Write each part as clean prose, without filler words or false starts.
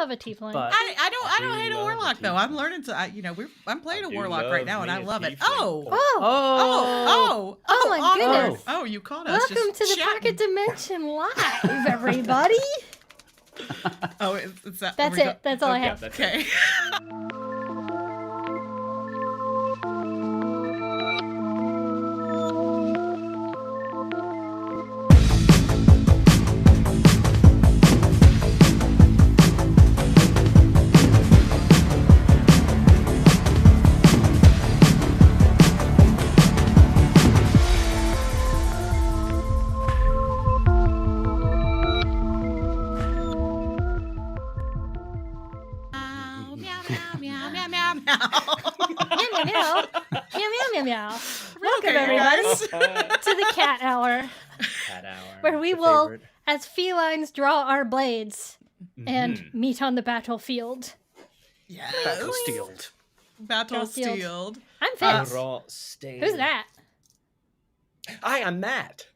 love a tiefling. But I don't hate a love warlock a though. I'm tiefling. learning to. I'm playing a do warlock love right now, and me I a love it. tiefling. Oh my my goodness. Oh, you caught us. Welcome just to the Pocket chatting. Dimension Live, everybody. Oh, it's that. That's it. That's all I have. Okay. Meow, meow, meow, meow, meow, meow. Welcome, Okay, everybody, guys. to the Cat Hour, Cat hour. where we the will, favorite. as felines, draw our blades and meet on the battlefield. Yes. Battlesteeled. Battlesteeled. I'm Fitz. Raw state. Who's that? Hi, I'm Matt.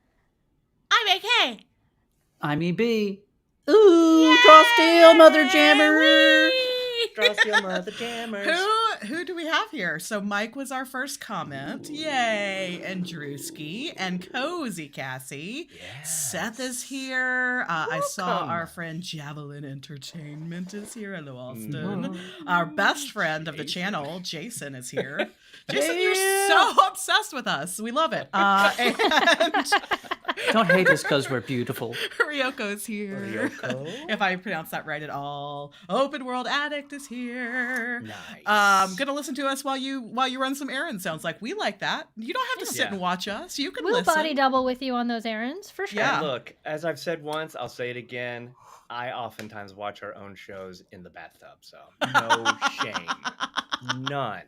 I'm AK. I'm EB. Ooh, draw steel, mother jammer. Draw steel mother jammers. Who do we have here? So Mike was our first comment. Yay. And Drewski and Cozy Cassie. Yes. Seth is here. I saw Welcome. our friend Javelin Entertainment is here. Hello, Austin. Our best friend of the channel, Jason, is here. Jason, you're so obsessed with us. We love it. And Don't hate us because we're beautiful. Ryoko's here. Ryoko? If I pronounce that right at all. Open World Addict is here. Nice. Gonna listen to us while you run some errands. Sounds like we like that. You don't have to sit Yeah. and watch us. You can We'll listen. body double with you on those errands, for sure. Yeah. And look, as I've said once, I'll say it again. I oftentimes watch our own shows in the bathtub, so no shame. None.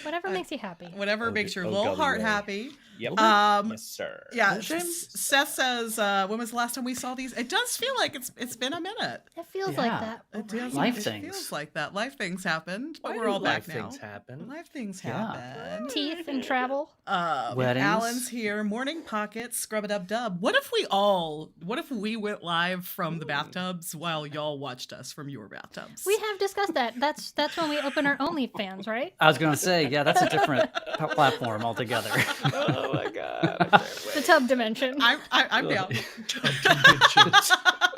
Whatever makes you happy. Whatever Oh, makes your oh, little golly heart way. happy. Yep. Yes, sir. Yeah. No shame. Seth says, when was the last time we saw these? It does feel like it's been a minute. It feels like Yeah. that. It does. Life it things. feels like that. Life things happened, but Why we're do all back life now. things happen? Life things Yeah. happen. Teeth and travel. Weddings. Alan's here. Morning Pocket. Scrub it up dub. What if we went live from the bathtubs while y'all watched us from your bathtubs? We have discussed that. That's when we open our OnlyFans, right? I was going to say, yeah, that's a different platform altogether. Oh my god. I can't The wait. tub dimension. I'm down. Tub dimensions.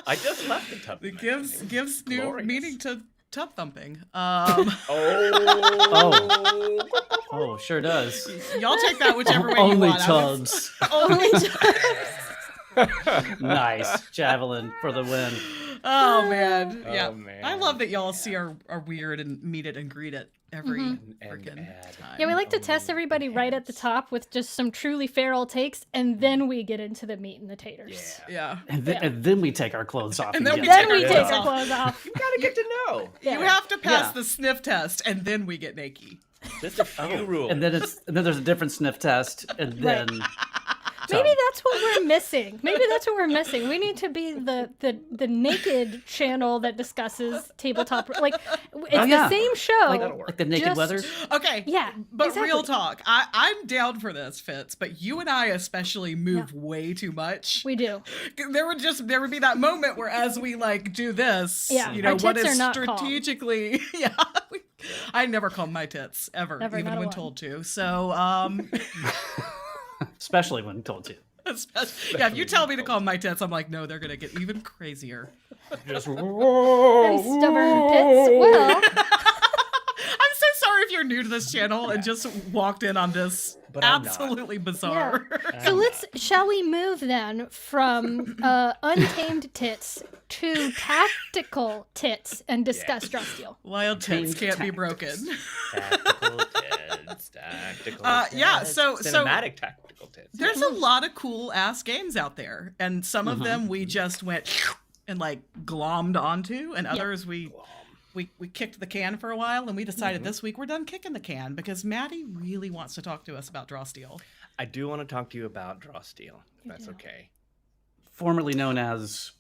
I just left the tub It dimension. gives new Glorious. meaning to tub thumping. Oh. Oh, sure does. Y'all take that whichever way you Only want. tubs. Only Nice. Javelin for the win. Oh man, Oh, yeah. man. I love that y'all see our weird and meet it and greet it every And freaking add. time. Yeah, we like to test everybody right at the top with just some truly feral takes, and then we get into the meat and the taters. Yeah. Yeah. And then we take our clothes off. And then we get Then we Yeah. take Yeah. our clothes off. You gotta get to know. You Yeah. have to pass Yeah. the sniff test, and then we get naked. Just a few rules. And then there's a different sniff test, and then Maybe that's what we're missing. Maybe that's what we're missing. We need to be the naked channel that discusses tabletop. Like, it's yeah. the same show. like the naked just- weather. Okay. Yeah, But exactly. real talk, I'm down for this, Fitz. But you and I especially move way too much. We do. There would be that moment where as we like do this, Yeah, you know, our what tits is are not calm. strategically yeah. I never calm my tits ever, Never, even not a when one. told to. So Especially when told to. yeah, if you tell me to calm my tits, I'm like, no, they're gonna get even crazier. Just Very stubborn tits. Well, I'm so sorry if you're new to this channel and just walked in on this But I'm not. absolutely bizarre. so shall we move then from untamed tits to tactical tits and discuss Yes. Draw Steel? Wild tits Tamed can't be tact. broken. Tactical tits. Tactical yeah, tits. so- Cinematic tactical tits. There's a lot of cool ass games out there, and some of them we just went and like glommed onto, and others we kicked the can for a while, and we decided this week we're done kicking the can because Maddie really wants to talk to us about Draw Steel. I do want to talk to you about Draw Steel, if that's okay. formerly known as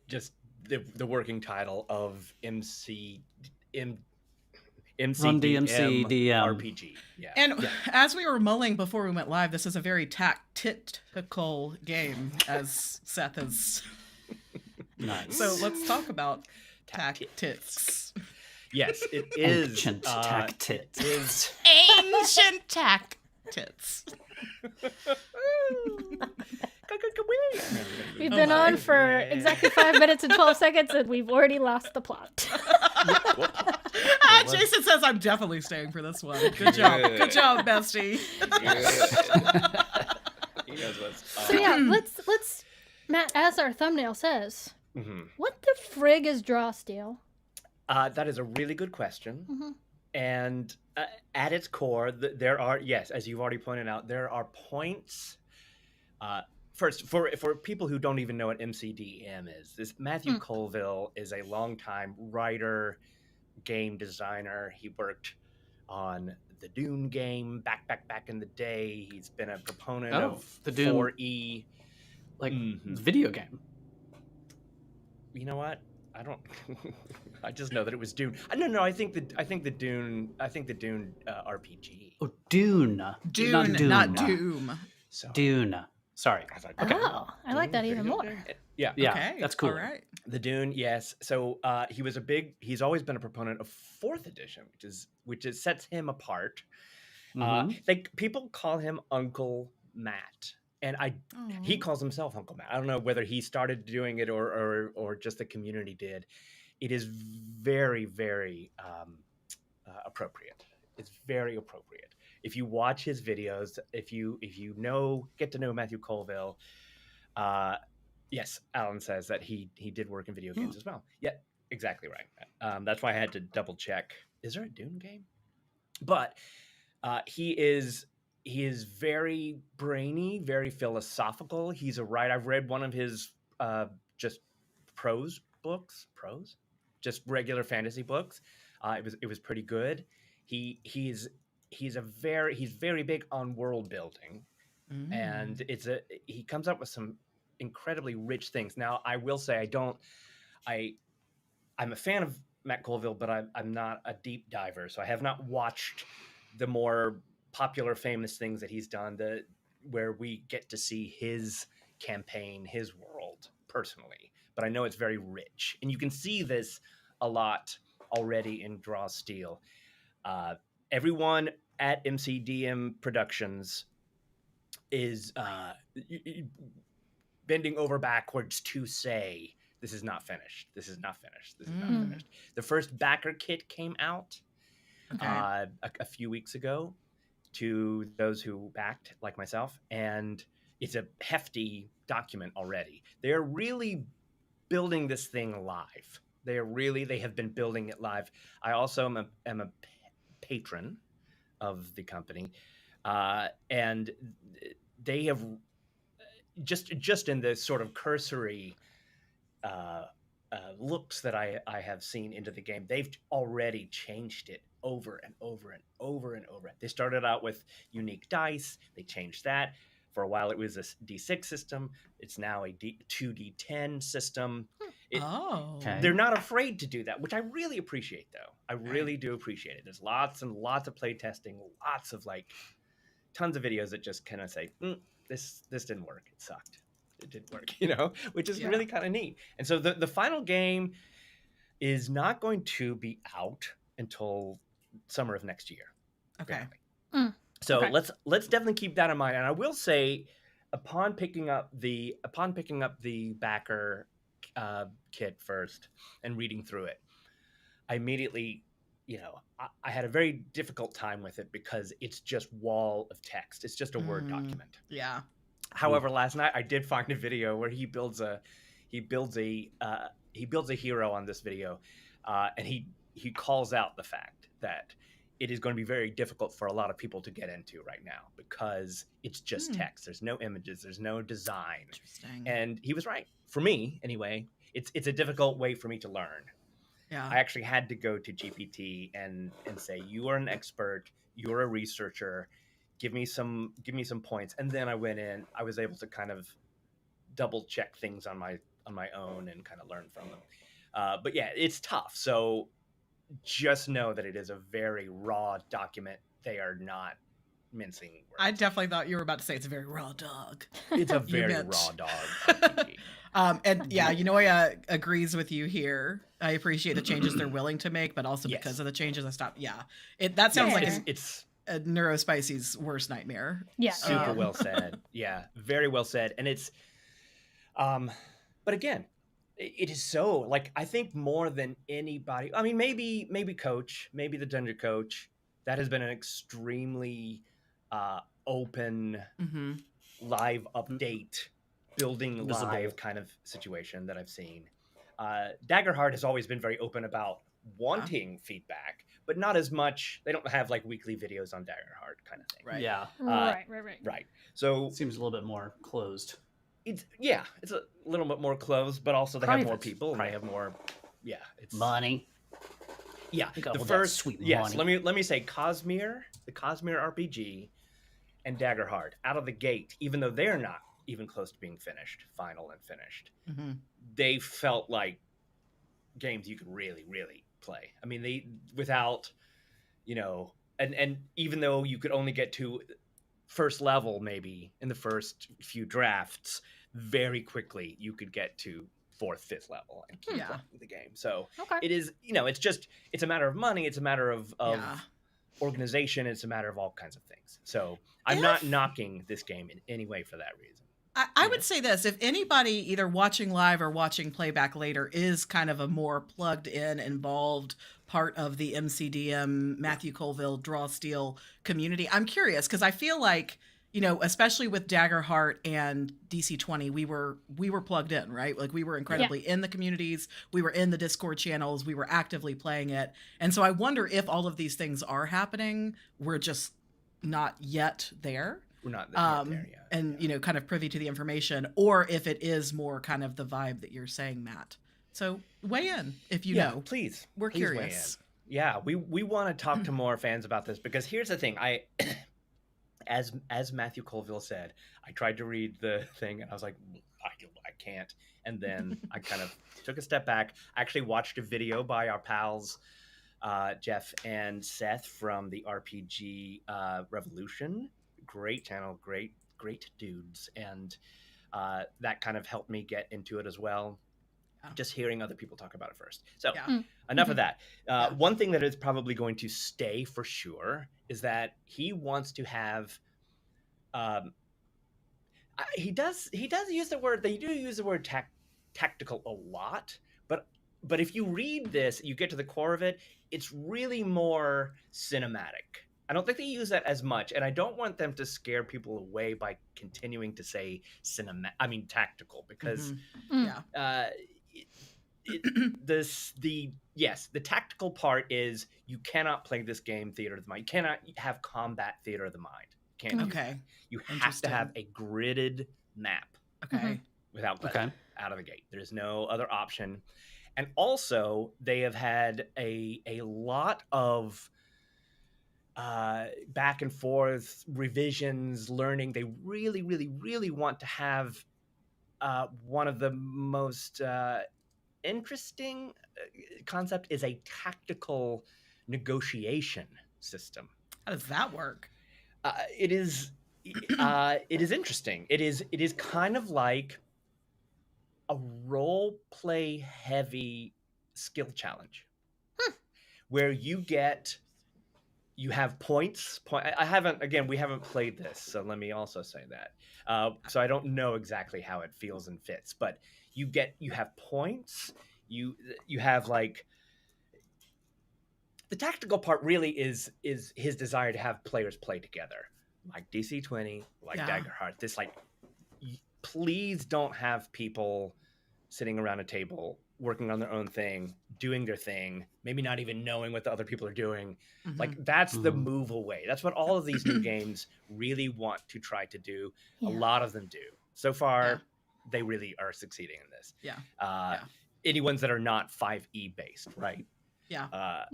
Just the working title of MCDM Run DMC DM. RPG. Yeah. And as we were mulling before we went live, this is a very tactical game, as Seth is. nice. So let's talk about Tactics. Yes, it is. Ancient tactics. It is. Ancient tactics. We've been on for exactly 5 minutes and 12 seconds, and we've already lost the plot. Jason says I'm definitely staying for this one. Good job. Good job, bestie. He knows what's So yeah, let's Matt, as our thumbnail says, Mhm. what the frig is draw steel? That is a really good question. And at its core, there are, yes, as you've already pointed out, there are points. First, for people who don't even know what MCDM is, this Matthew Colville is a longtime writer, game designer. He worked on the Dune game back in the day. He's been a proponent of the Dune 4E. Video game. You know what? I don't. I just know that it was Dune. No. I think the Dune RPG. Oh, Dune. Dune, not Doom. So, Dune. Sorry. I was like, Oh, I like that even more. Yeah. Yeah, Okay, that's cool. All right. The Dune, yes. So he's always been a proponent of 4th edition, which sets him apart. People call him Uncle Matt, and he calls himself Uncle Matt. I don't know whether he started doing it or just the community did. It is very, very appropriate. It's very appropriate. If you watch his videos, if you get to know Matthew Colville, yes, Alan says that he did work in video games as well. Yeah, exactly right. That's why I had to double check. Is there a Dune game? But he is very brainy, very philosophical. He's a writer. I've read one of his just prose books, just regular fantasy books. It was pretty good. He's very big on world building, and he comes up with some incredibly rich things. Now, I will say I'm a fan of Matt Colville, but I'm not a deep diver, so I have not watched the more popular, famous things that he's done, where we get to see his campaign, his world personally. But I know it's very rich, and you can see this a lot already in Draw Steel. Everyone at MCDM Productions is bending over backwards to say, this is not finished. This is not finished. This is not finished. The first backer kit came out a few weeks ago to those who backed, like myself, and it's a hefty document already. They're really building this thing live. They have been building it live. I also am a patron of the company, and they have just in the sort of cursory looks that I have seen into the game, they've already changed it over and over and over and over. They started out with unique dice. They changed that. For a while, it was a D6 system. It's now a 2D10 system. They're not afraid to do that, which I really appreciate, though. I really do appreciate it. There's lots and lots of play testing, lots of tons of videos that just kind of say, this didn't work. It sucked. It didn't work, which is really kind of neat. And so the final game is not going to be out until summer of next year. Okay. So let's definitely keep that in mind. And I will say, upon picking up the backer kit first and reading through it, I immediately, I had a very difficult time with it because it's just wall of text. It's just a Word document. Yeah. However, last night I did find a video where he builds a hero on this video, and he calls out the fact that it is going to be very difficult for a lot of people to get into right now because it's just text. There's no images. There's no design. Interesting. And he was right. For me, anyway, it's a difficult way for me to learn. Yeah. I actually had to go to GPT and say, you are an expert. You're a researcher. Give me some points. And then I went in. I was able to kind of double check things on my own and kind of learn from them. But yeah, it's tough. So just know that it is a very raw document. They are not mincing words. I definitely thought you were about to say it's a very raw dog. It's a You very meant- raw dog RPG. And yeah, Unoya agrees with you here. I appreciate the changes they're willing to make, but also Yes. because of the changes I stopped. Yeah, that sounds like Yeah. it's a Neurospicy's worst nightmare. Yeah. super well said. Yeah, very well said. And it's, but again, it is so like I think more than anybody. I mean, maybe Coach, maybe the dungeon coach. That has been an extremely open Mm-hmm. live update, building Visible. live kind of situation that I've seen. Daggerheart has always been very open about wanting feedback, but not as much. They don't have like weekly videos on Daggerheart kind of thing. Right. Yeah. Right. Right. So It seems a little bit more closed. it's a little bit more closed, but also they have more Private. people and they have more. Yeah, it's Money. Yeah, They got the all that first sweet yes. money. Let me say Cosmere, the Cosmere RPG, and Daggerheart out of the gate, even though they're not even close to being final and finished. Mm-hmm. They felt like games you could really play. I mean, they without, and even though you could only get to first level maybe in the first few drafts, very quickly you could get to 4th, 5th level and keep Yeah. playing the game. So Okay. it is, it's a matter of money, it's a matter of Yeah. organization, it's a matter of all kinds of things. So I'm If- not knocking this game in any way for that reason. I would say this: if anybody either watching live or watching playback later is kind of a more plugged in, involved part of the MCDM Matthew Colville Draw Steel community, I'm curious because I feel like, especially with Daggerheart and DC20, we were plugged in, right? Like we were incredibly in the communities, we were in the Discord channels, we were actively playing it, and so I wonder if all of these things are happening. We're just not yet there. We're not there yet. And kind of privy to the information, or if it is more kind of the vibe that you're saying, Matt. So weigh in if you know. Please. We're please weigh curious. in. Yeah, we want to talk to more fans about this because here's the thing. As Matthew Colville said, I tried to read the thing and I was like, I can't. And then I kind of took a step back. I actually watched a video by our pals, Jeff and Seth from the RPG Revolution. Great channel, great dudes, and that kind of helped me get into it as well. Just hearing other people talk about it first. So enough of that. One thing that is probably going to stay for sure is that he wants to have. He does use the word. They do use the word tactical a lot, but if you read this, you get to the core of it. It's really more cinematic. I don't think they use that as much, and I don't want them to scare people away by continuing to say tactical, because the tactical part is you cannot play this game theater of the mind. You cannot have combat theater of the mind. You can't. Okay. You have to have a gridded map. Okay. Without glitch out of the gate. There's no other option. And also, they have had a lot of back and forth revisions, learning. They really want to have one of the most interesting concept is a tactical negotiation system. How does that work? It is interesting. It is kind of like a role play heavy skill challenge where you have points. We haven't played this, so let me also say that. So I don't know exactly how it feels and fits, but you have points. You have like the tactical part really is his desire to have players play together, like DC20, like Daggerheart. This please don't have people sitting around a table working on their own thing, doing their thing, maybe not even knowing what the other people are doing. Like that's the move away. That's what all of these new games really want to try to do. A lot of them do. So far, they really are succeeding in this. Any ones that are not 5e based, right? That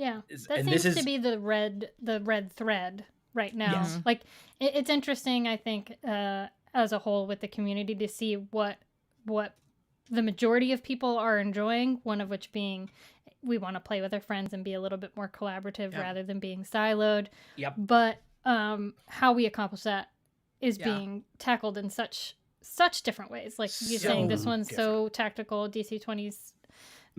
seems to be the red thread right now. Yes. Like it's interesting, I think, as a whole with the community to see what the majority of people are enjoying, one of which being we want to play with our friends and be a little bit more collaborative rather than being siloed. Yep. But how we accomplish that is Yeah. being tackled in such different ways. Like you're So saying, this one's different. so tactical. DC-20's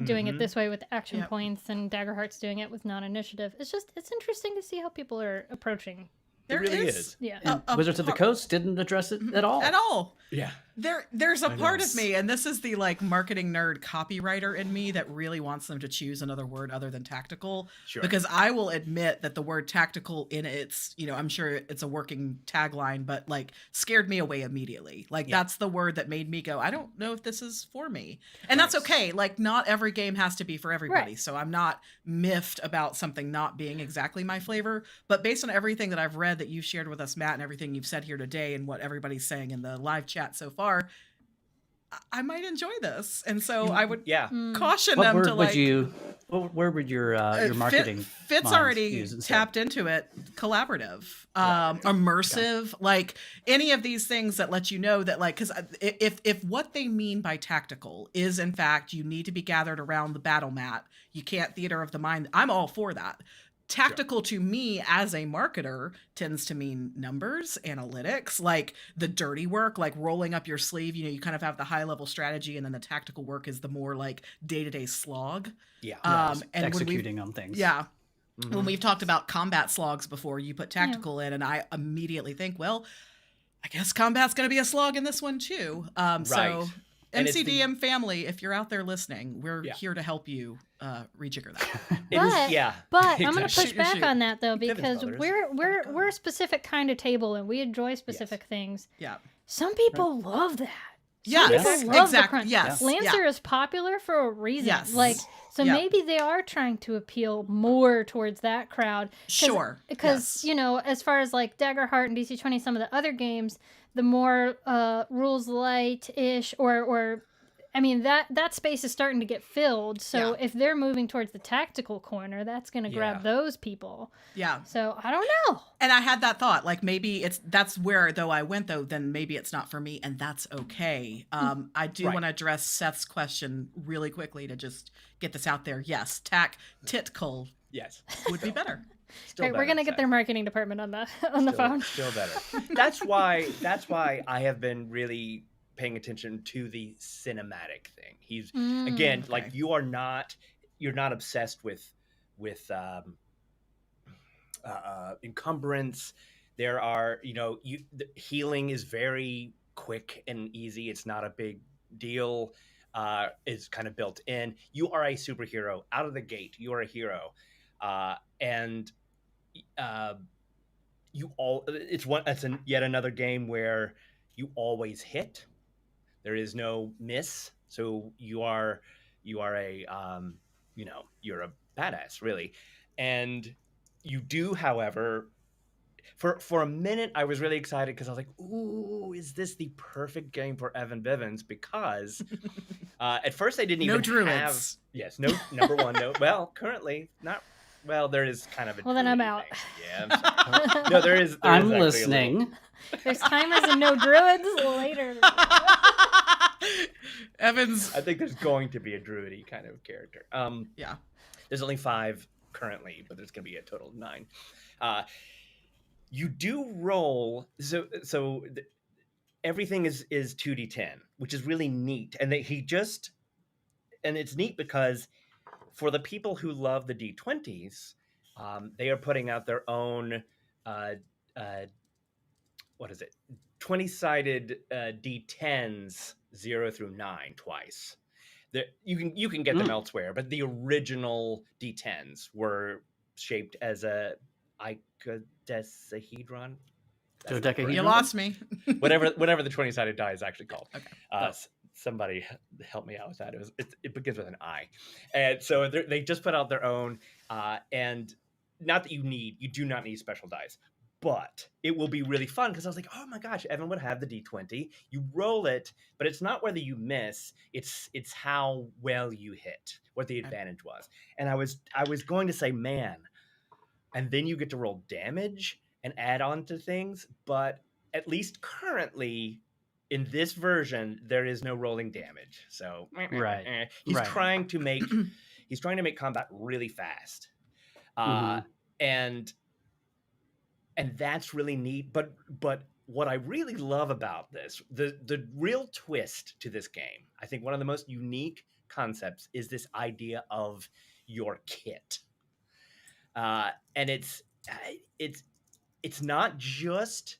doing it this way with action Yep. points, and Daggerheart's doing it with non-initiative. It's interesting to see how people are approaching. There really is. Yeah. And Wizards of the Coast didn't address it at all. At all. Yeah. There's a I part know. of me, and this is the like marketing nerd copywriter in me that really wants them to choose another word other than tactical. Sure. Because I will admit that the word tactical in its, I'm sure it's a working tagline, but like scared me away immediately. Like that's the word that made me go, I don't know if this is for me. And that's okay. Like not every game has to be for everybody. Right. So I'm not miffed about something not being exactly my flavor. But based on everything that I've read that you've shared with us, Matt, and everything you've said here today and what everybody's saying in the live chat so far, I might enjoy this. And so I would caution What them word to like... what word would your marketing Fitz mind already use instead? tapped into it. Collaborative, immersive, like any of these things that let you know that like, because if what they mean by tactical is in fact you need to be gathered around the battle mat, you can't theater of the mind, I'm all for that. Tactical to me as a marketer tends to mean numbers, analytics, like the dirty work, like rolling up your sleeve. You kind of have the high level strategy, and then the tactical work is the more like day-to-day slog. Yeah. And Executing on things. Yeah. When we've talked about combat slogs before, you put tactical in, and I immediately think, well, I guess combat's going to be a slog in this one too. So And it's MCDM family, if you're out there listening, we're here to help you rejigger that. But I'm going to push Shoot. back on that though, Bivins because brothers. we're a specific kind of table, and we enjoy specific things. Yeah. Some people love that. Yes, people love the exactly. crunch. Yes. Lancer is popular for a reason. Yes. Like, so Yeah. maybe they are trying to appeal more towards that crowd. Sure. Because, Yes. as far as like Daggerheart and DC-20, some of the other games, the more rules light-ish or I mean, that space is starting to get filled. So if they're moving towards the tactical corner, that's going to grab those people. Yeah. So I don't know. And I had that thought, like maybe that's where though I went though, then maybe it's not for me, and that's okay. I do want to address Seth's question really quickly to just get this out there. Yes, tactical Yes. would be better. Still Right, we're better, going to get Seth. their marketing department on the phone. Still better. That's why I have been really paying attention to the cinematic thing. He's again, like you're not obsessed with encumbrance. There are, the healing is very quick and easy. It's not a big deal. It's kind of built in. You are a superhero out of the gate. You are a hero. And it's yet another game where you always hit. There is no miss. So you are a you're a badass, really. And you do, however, for a minute I was really excited because I was like, ooh, is this the perfect game for Evan Bivins? Because at first they didn't even have no number one, no, well, currently not. Well, there is kind of a. Well, then I'm druid out. thing. Yeah, I'm sorry. No, there is. I'm actually listening. There's timers and no druids later. Evans. I think there's going to be a druidy kind of character. Yeah. There's only 5 currently, but there's going to be a total of 9. You do roll, so everything is 2d10, which is really neat, and it's neat because for the people who love the D20s, they are putting out their own 20-sided D10s 0 through 9 twice. You can get them elsewhere, but the original D10s were shaped as a icodecahedron. Dodecahedron? You lost me. whatever the 20-sided die is actually called. Okay. Somebody help me out with that. It begins with an I, and so they just put out their own. And not that you do not need special dice, but it will be really fun because I was like, oh my gosh, Evan would have the D20. You roll it, but it's not whether you miss. It's how well you hit, what the advantage was. And I was going to say, man, and then you get to roll damage and add on to things, but at least currently in this version there is no rolling damage. So he's trying to make combat really fast. And and that's really neat. But what I really love about this, the real twist to this game, I think one of the most unique concepts is this idea of your kit, and it's not just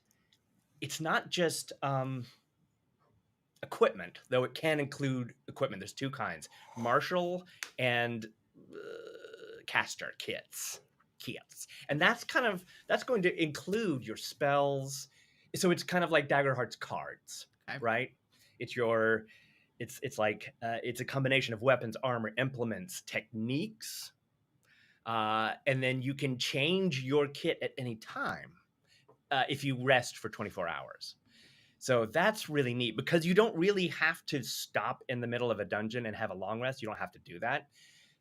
equipment, though it can include equipment. There's two kinds: martial and caster kits, and that's going to include your spells. So it's kind of like Daggerheart's cards, right? It's a combination of weapons, armor, implements, techniques, and then you can change your kit at any time if you rest for 24 hours. So that's really neat, because you don't really have to stop in the middle of a dungeon and have a long rest. You don't have to do that.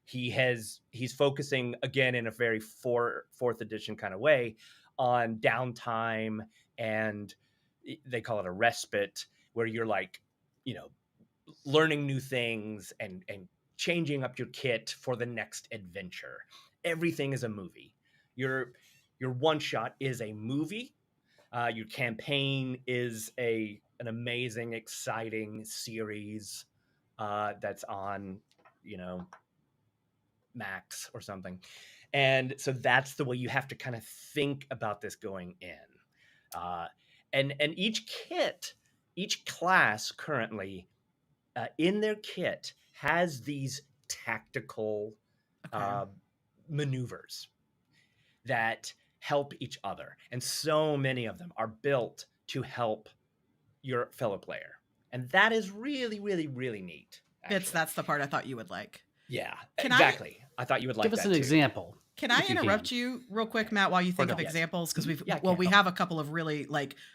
He's focusing, again, in a very fourth edition kind of way, on downtime, and they call it a respite, where you're like, learning new things and changing up your kit for the next adventure. Everything is a movie. Your one shot is a movie. Your campaign is an amazing, exciting series that's on, Max or something. And so that's the way you have to kind of think about this going in. And each class currently in their kit has these tactical maneuvers that help each other. And so many of them are built to help your fellow player. And that is really, really, really neat. That's the part I thought you would like. Yeah, exactly. I thought you would like that. Give us an example. Can I interrupt you real quick, Matt, while you think of examples? Because we have a couple of really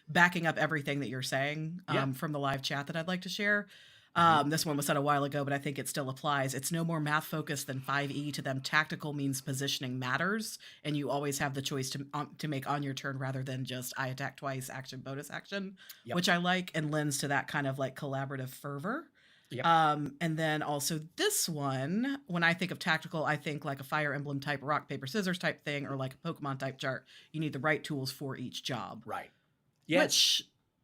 backing up everything that you're saying from the live chat that I'd like to share. This one was said a while ago, but I think it still applies. It's no more math focused than 5e. To them, tactical means positioning matters, and you always have the choice to make on your turn rather than just I attack twice, action, bonus action, which I like and lends to that kind of collaborative fervor. Yep. And then also this one, when I think of tactical, I think like a Fire Emblem type, rock, paper, scissors type thing, or like a Pokemon type chart. You need the right tools for each job. Right. Yes. Which,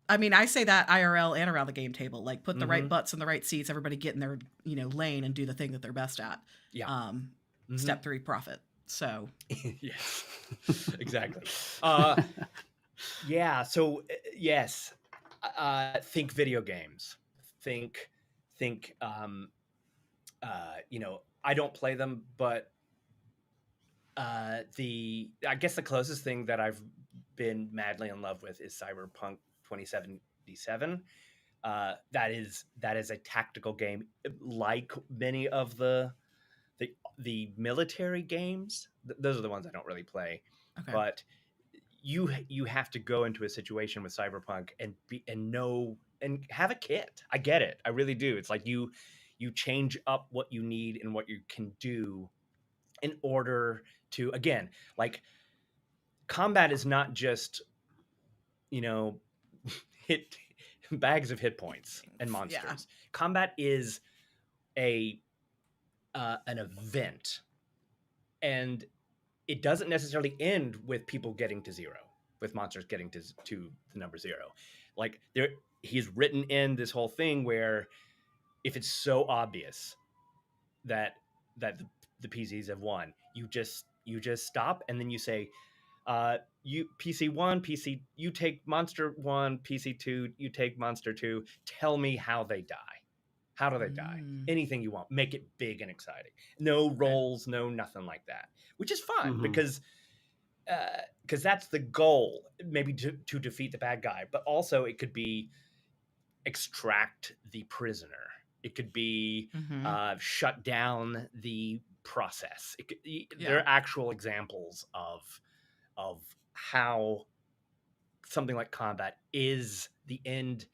I mean, I say that IRL and around the game table, put the right butts in the right seats, everybody get in their, lane and do the thing that they're best at. Yeah. Step 3, profit. So. Yes, exactly. Yeah. So yes, think video games, think, I don't play them, but I guess the closest thing that I've been madly in love with is Cyberpunk 2077. That is a tactical game, like many of the military games. Those are the ones I don't really play. Okay. But you have to go into a situation with Cyberpunk and know and have a kit. I get it. I really do. It's like you change up what you need and what you can do in order to, again, combat is not just, hit bags of hit points and monsters. Yeah. Combat is an event, and it doesn't necessarily end with people getting to 0, with monsters getting to the number 0. He's written in this whole thing where if it's so obvious that the PCs have won, you just stop, and then you say, you PC 1, PC, you take monster 1, PC 2, you take monster 2. Tell me how they die. How do they die? Anything you want. Make it big and exciting. No rolls, no nothing like that. Which is fun because that's the goal, maybe to defeat the bad guy. But also it could be extract the prisoner. It could be shut down the process. There are actual examples of how something like combat is the end.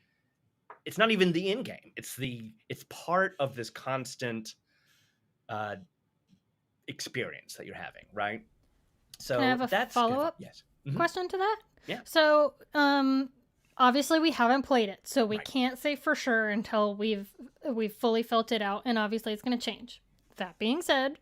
It's not even the end game. It's part of this constant experience that you're having, right? So can I have a follow-up question to that? Yeah. So obviously we haven't played it, so we can't say for sure until we've fully felt it out, and obviously it's going to change. That being said,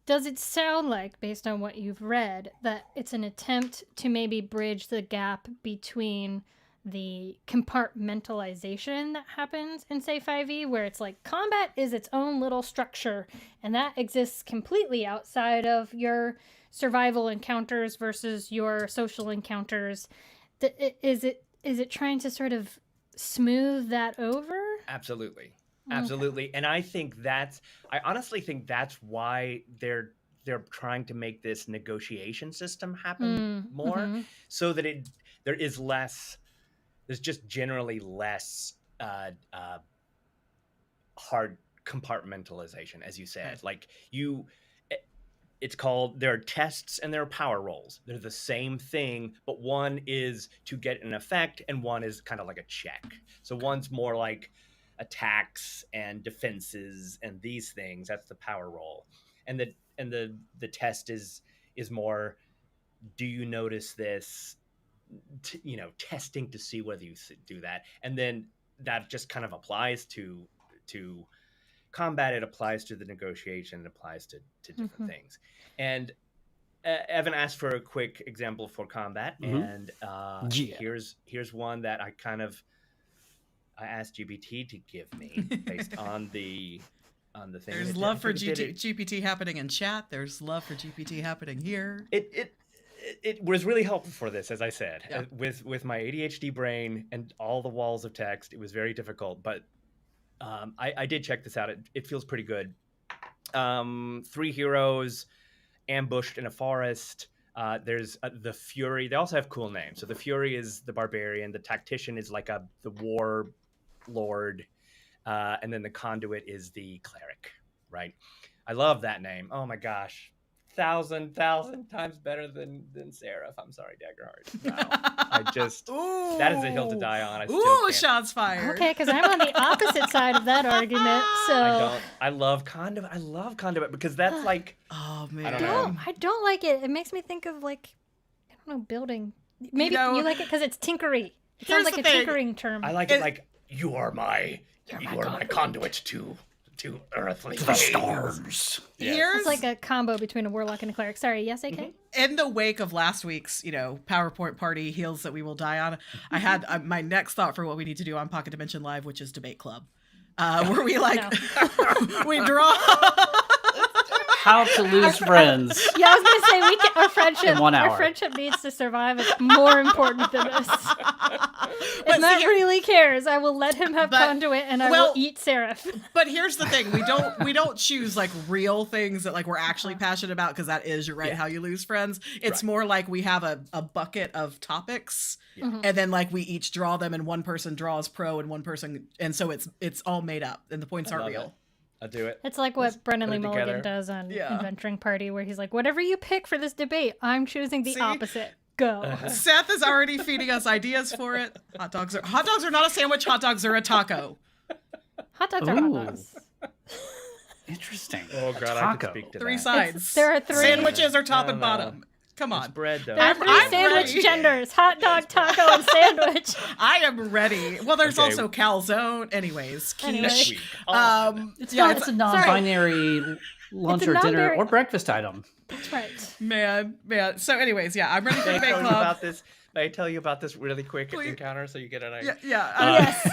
Does it sound like, based on what you've read, that it's an attempt to maybe bridge the gap between the compartmentalization that happens in, say, 5e, where it's like combat is its own little structure, and that exists completely outside of your survival encounters versus your social encounters? Is it trying to sort of smooth that over? Absolutely. Absolutely. And I honestly think that's why they're trying to make this negotiation system happen more, so that there's just generally less hard compartmentalization, as you said. Like there are tests and there are power rolls. They're the same thing, but one is to get an effect and one is kind of like a check. So one's more like attacks and defenses and these things. That's the power roll. And the test is more, do you notice this? Testing to see whether you do that. And then that just kind of applies to combat. It applies to the negotiation. It applies to different things. And Evan asked for a quick example for combat, and here's one that I asked GPT to give me based on the thing. There's love for GPT happening in chat. There's love for GPT happening here. It was really helpful for this, as I said, with my ADHD brain and all the walls of text. It was very difficult, but I did check this out. It feels pretty good. 3 heroes ambushed in a forest. There's the Fury. They also have cool names. So the Fury is the barbarian. The Tactician is like the war lord. And then the Conduit is the cleric, right? I love that name. Oh my gosh. 1,000 times better than Seraph. I'm sorry, Daggerheart. Wow. That is a hill to die on. I still can't. Shots fired. Okay, because I'm on the opposite side of that argument. So I love Conduit. I love Conduit because that's like, oh man, I don't like it. It makes me think of like, I don't know, building. Maybe you like it because it's tinkery. It sounds like a tinkering term. I like it like you are my conduit to earthly the stars. It's like a combo between a warlock and a cleric. Sorry, yes, AK? In the wake of last week's, PowerPoint party heels that we will die on, I had my next thought for what we need to do on Pocket Dimension Live, which is debate club, where we we draw. How to lose friends. Yeah, I was gonna say our friendship. In 1 hour. Our friendship needs to survive. It's more important than this. If Matt really cares, I will let him have Conduit, and I will eat Seraph. But here's the thing: we don't choose like real things that like we're actually passionate about, because that is, you're right, how you lose friends. It's more like we have a bucket of topics, and then like we each draw them, and one person draws pro, and one person, and so it's all made up, and the points aren't real. I'll do it. It's like what Brennan Lee Mulligan does on Adventuring Party, where he's like, whatever you pick for this debate, I'm choosing the opposite. Go. Seth is already feeding us ideas for it. Hot dogs are not a sandwich. Hot dogs are a taco. Hot dogs are hot dogs. Interesting. Oh god, I can speak to 3 that. sides. There are 3. Sandwiches are top and bottom. Come on. It's bread though. There are 3 sandwich genders: hot dog, taco, and sandwich. I am ready. Well, there's also calzone. Anyways, quiche. It's a non-binary lunch or dinner or breakfast item. That's right. Man. So anyways, I'm ready for debate club. May I tell you about this really quick encounter so you get an idea? Yes.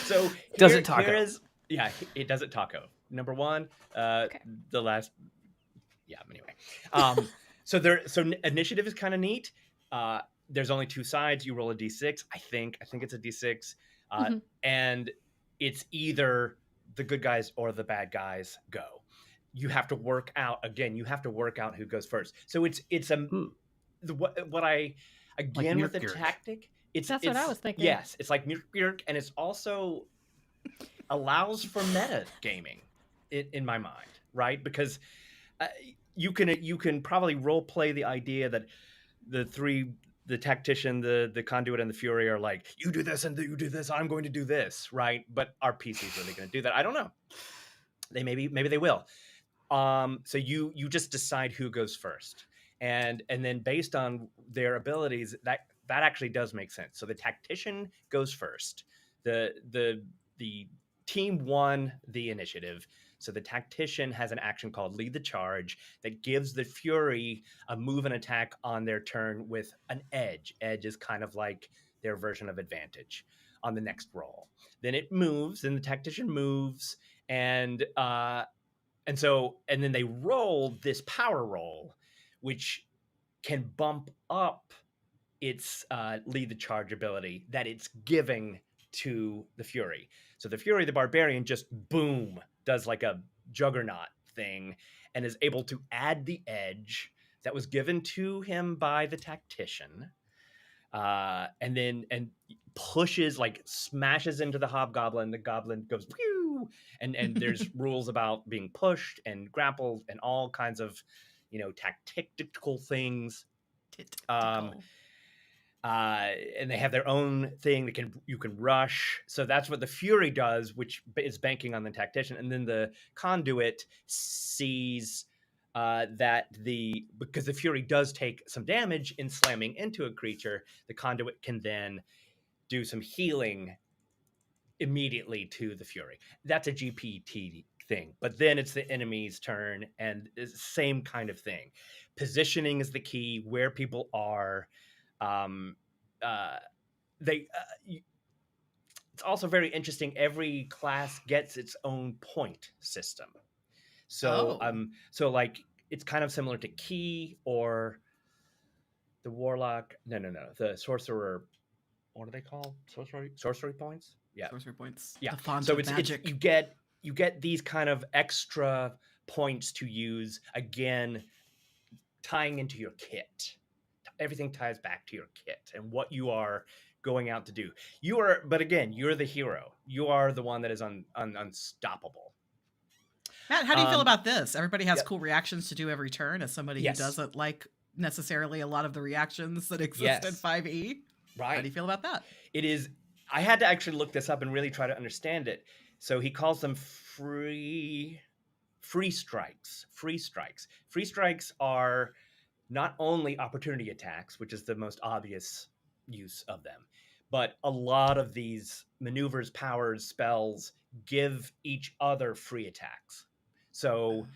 So does it taco? It does it taco. Number 1, the last. Yeah. Anyway, so initiative is kind of neat. There's only 2 sides. You roll a d6. I think it's a d6, and it's either the good guys or the bad guys go. You have to work out who goes first. So it's what I again like with the tactic. That's what I was thinking. Yes, it's like Mirk, and it's also allows for meta gaming in my mind, right? Because you can probably role play the idea that the Tactician, the Conduit, and the Fury are like, you do this and you do this, I'm going to do this, right? But are PCs really going to do that? I don't know. They maybe they will. So you just decide who goes first, and then based on their abilities, that actually does make sense. So the Tactician goes first. The team won the initiative. So the tactician has an action called Lead the Charge that gives the Fury a move and attack on their turn with an edge. Edge is kind of like their version of advantage on the next roll. Then it moves, and the tactician moves, and then they roll this power roll, which can bump up its Lead the Charge ability that it's giving to the Fury. So the Fury, the Barbarian, just boom, does like a juggernaut thing and is able to add the edge that was given to him by the tactician, and pushes, like smashes into the hobgoblin. The goblin goes pew, and there's rules about being pushed and grappled and all kinds of, tactical things. And they have their own thing that you can rush. So that's what the Fury does, which is banking on the tactician. And then the conduit sees because the Fury does take some damage in slamming into a creature, the conduit can then do some healing immediately to the Fury. That's a GPT thing. But then it's the enemy's turn, and it's the same kind of thing. Positioning is the key, where people are. It's also very interesting. Every class gets its own point system. So like it's kind of similar to Key or the Warlock. No, the Sorcerer. What are they called? Sorcery points. Yeah, sorcery points. Yeah. The font so of it's magic. you get these kind of extra points to use, again, tying into your kit. Everything ties back to your kit and what you are going out to do. But again, you're the hero. You are the one that is unstoppable. Matt, how do you feel about this? Everybody has cool reactions to do every turn. As somebody who doesn't like necessarily a lot of the reactions that exist in 5e, right? How do you feel about that? It is. I had to actually look this up and really try to understand it. So he calls them free strikes. Free strikes are not only opportunity attacks, which is the most obvious use of them, but a lot of these maneuvers, powers, spells give each other free attacks. So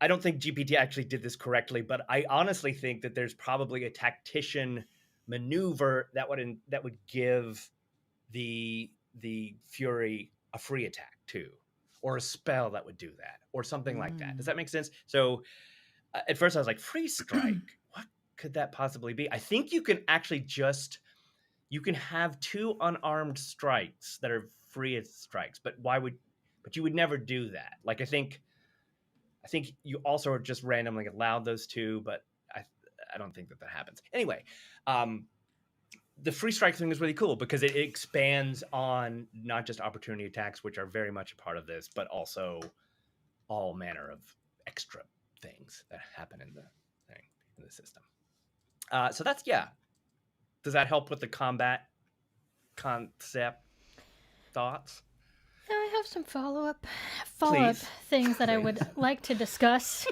I don't think GPT actually did this correctly, but I honestly think that there's probably a tactician maneuver that would give the Fury a free attack too, or a spell that would do that, or something like that. Does that make sense? So at first I was like, free strike, what could that possibly be? I think you can actually you can have 2 unarmed strikes that are free strikes, but you would never do that. Like, I think you also are just randomly allowed those 2, but I don't think that happens. Anyway, the free strike thing is really cool because it expands on not just opportunity attacks, which are very much a part of this, but also all manner of extra things that happen in the system. So that's, does that help with the combat concept thoughts? I have some follow-up things that I would like to discuss.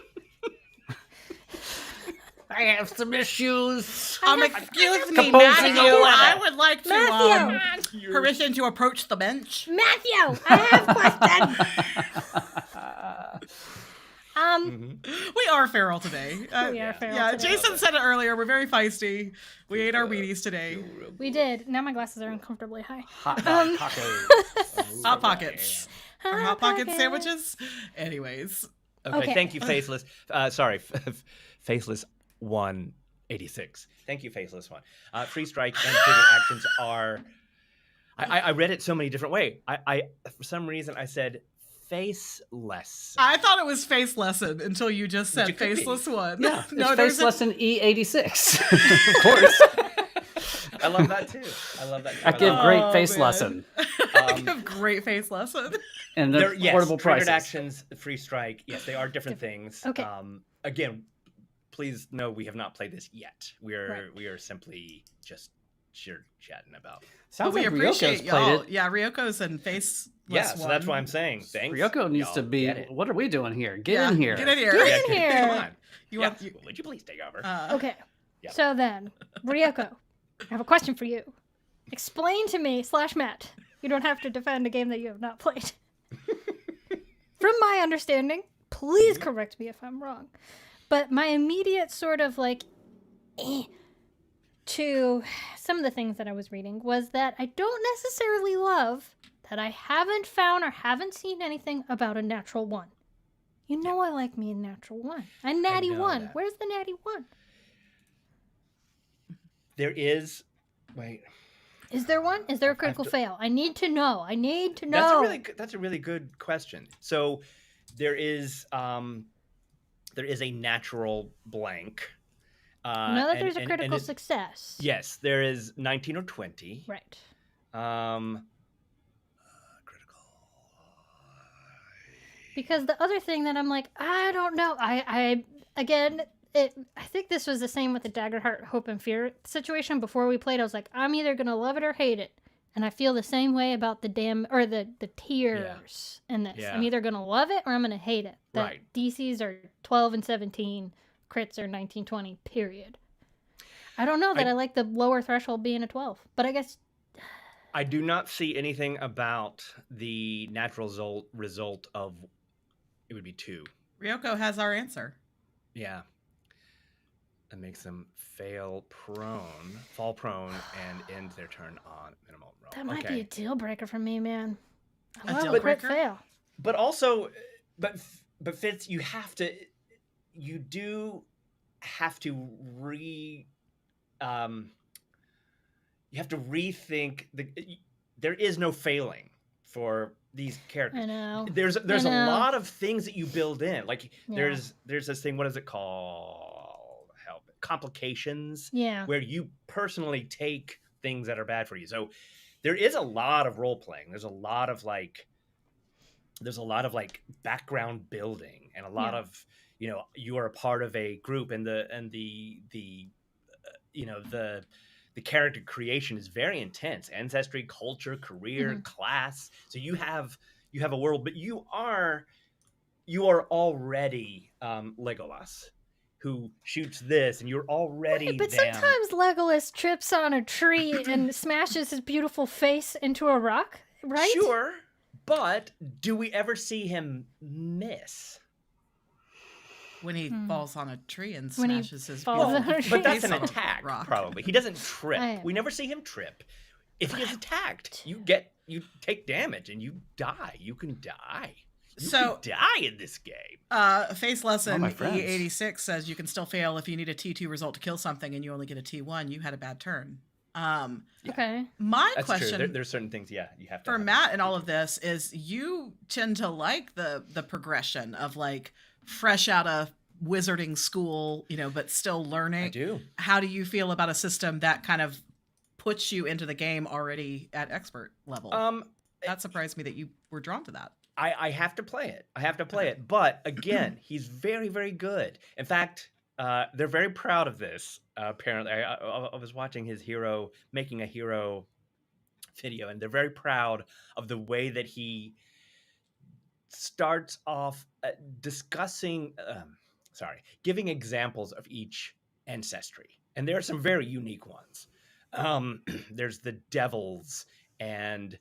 I have some issues. Excuse me, Matthew. I would like to permission to approach the bench. Matthew, I have a question. We are feral today. We are feral today. Jason said it earlier. We're very feisty. We ate our Wheaties today. We did. Now my glasses are uncomfortably high. Hot Pockets. Or Hot Pocket sandwiches. Anyways. Okay. Thank you, Faceless. Faceless 186. Thank you, Faceless One. Free strike and trigger actions are. I read it so many different ways. I for some reason I said faceless. I thought it was face lesson until you just said faceless one. Yeah, no, face lesson E86. Of course. I love that too. I give great face lesson. I give great face lesson. And the affordable prices. Triggered actions, free strike. Yes, they are different things. Okay. Again, please know we have not played this yet. We are simply just chatting about. Sounds we like appreciate Ryoko's played it. Yeah, Ryoko's in face. Yeah, so that's why I'm saying thanks. Ryoko needs to be. What are we doing here? Get in here. Get in here. Get in here. Come on. Would you please take over? Okay. So then, Ryoko, I have a question for you. Explain to me / Matt. You don't have to defend a game that you have not played. from my understanding, please correct me if I'm wrong, but my immediate sort of like to some of the things that I was reading was that I don't necessarily love that I haven't found or haven't seen anything about a natural one. You know, I like me a natural one. A natty one. That. Where's the natty one? There is. Wait. Is there one? Is there a critical fail? I need to know. I need to know. That's a really good question. So there is a natural blank. I know that there's a critical success. Yes, there is 19 or 20. Right. Critical. Because the other thing that I'm like, I don't know. I think this was the same with the Daggerheart Hope and Fear situation. Before we played, I was like, I'm either gonna love it or hate it. And I feel the same way about the the tiers in this. Yeah. I'm either gonna love it or I'm gonna hate it. The Right. DCs are 12 and 17, crits are 19, 20, period. I don't know that I like the lower threshold being a 12, but I guess I do not see anything about the natural result of it would be 2. Ryoko has our answer. Yeah. That makes them fall prone, and end their turn on minimal roll. that might be a deal breaker for me, man. I A love deal a crit breaker? fail. But also, but Fitz, you do have to rethink there is no failing for these characters. I know. There's a lot of things that you build in. Like there's this thing, what is it called? Help. Complications. Yeah. Where you personally take things that are bad for you. So there is a lot of role playing. There's a lot of background building, and a lot of, you are a part of a group, and the character creation is very intense. Ancestry, culture, career, class. So you have a world, but you are already Legolas, who shoots this, and you're already but sometimes Legolas trips on a tree and smashes his beautiful face into a rock, right? Sure, but do we ever see him miss? When he falls on a tree and When he smashes his falls beautiful on a tree. But that's face an on a attack, rock. probably. He doesn't trip. We never see him trip. If he is attacked, you take damage and you die. You can die. You can die in this game. Face Lesson my friends. E86 says you can still fail if you need a T2 result to kill something and you only get a T1. You had a bad turn. Okay. My That's question true. There's certain things, you have to. for Matt and all of this is you tend to like the progression of like fresh out of wizarding school, but still learning. I do. How do you feel about a system that kind of puts you into the game already at expert level? That surprised me that you were drawn to that. I have to play it. But again, he's very, very good. In fact, they're very proud of this. Apparently, I was watching his making a hero video, and they're very proud of the way that he starts off giving examples of each ancestry. And there are some very unique ones. There's the devils and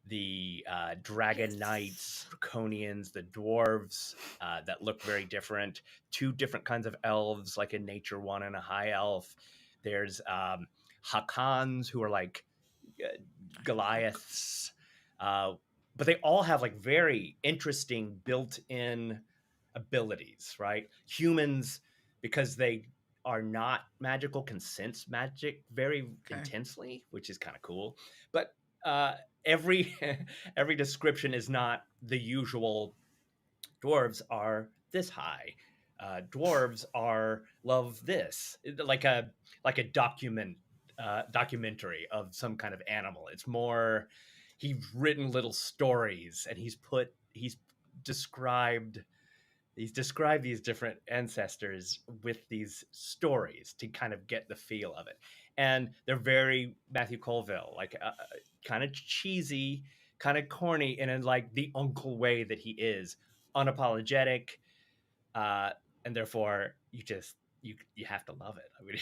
the dragon knights, draconians, the dwarves that look very different. 2 different kinds of elves, like a nature one and a high elf. There's Hakans, who are like Goliaths. But they all have like very interesting built-in abilities, right? Humans, because they are not magical, can sense magic very intensely, which is kind of cool. But every description is not the usual. Dwarves are this high. Dwarves love this, like a documentary of some kind of animal. It's more, he's written little stories, and he's described these different ancestors with these stories to kind of get the feel of it. And they're very Matthew Colville, like kind of cheesy, kind of corny, and in like the uncle way that he is, unapologetic, and therefore you have to love it. I mean,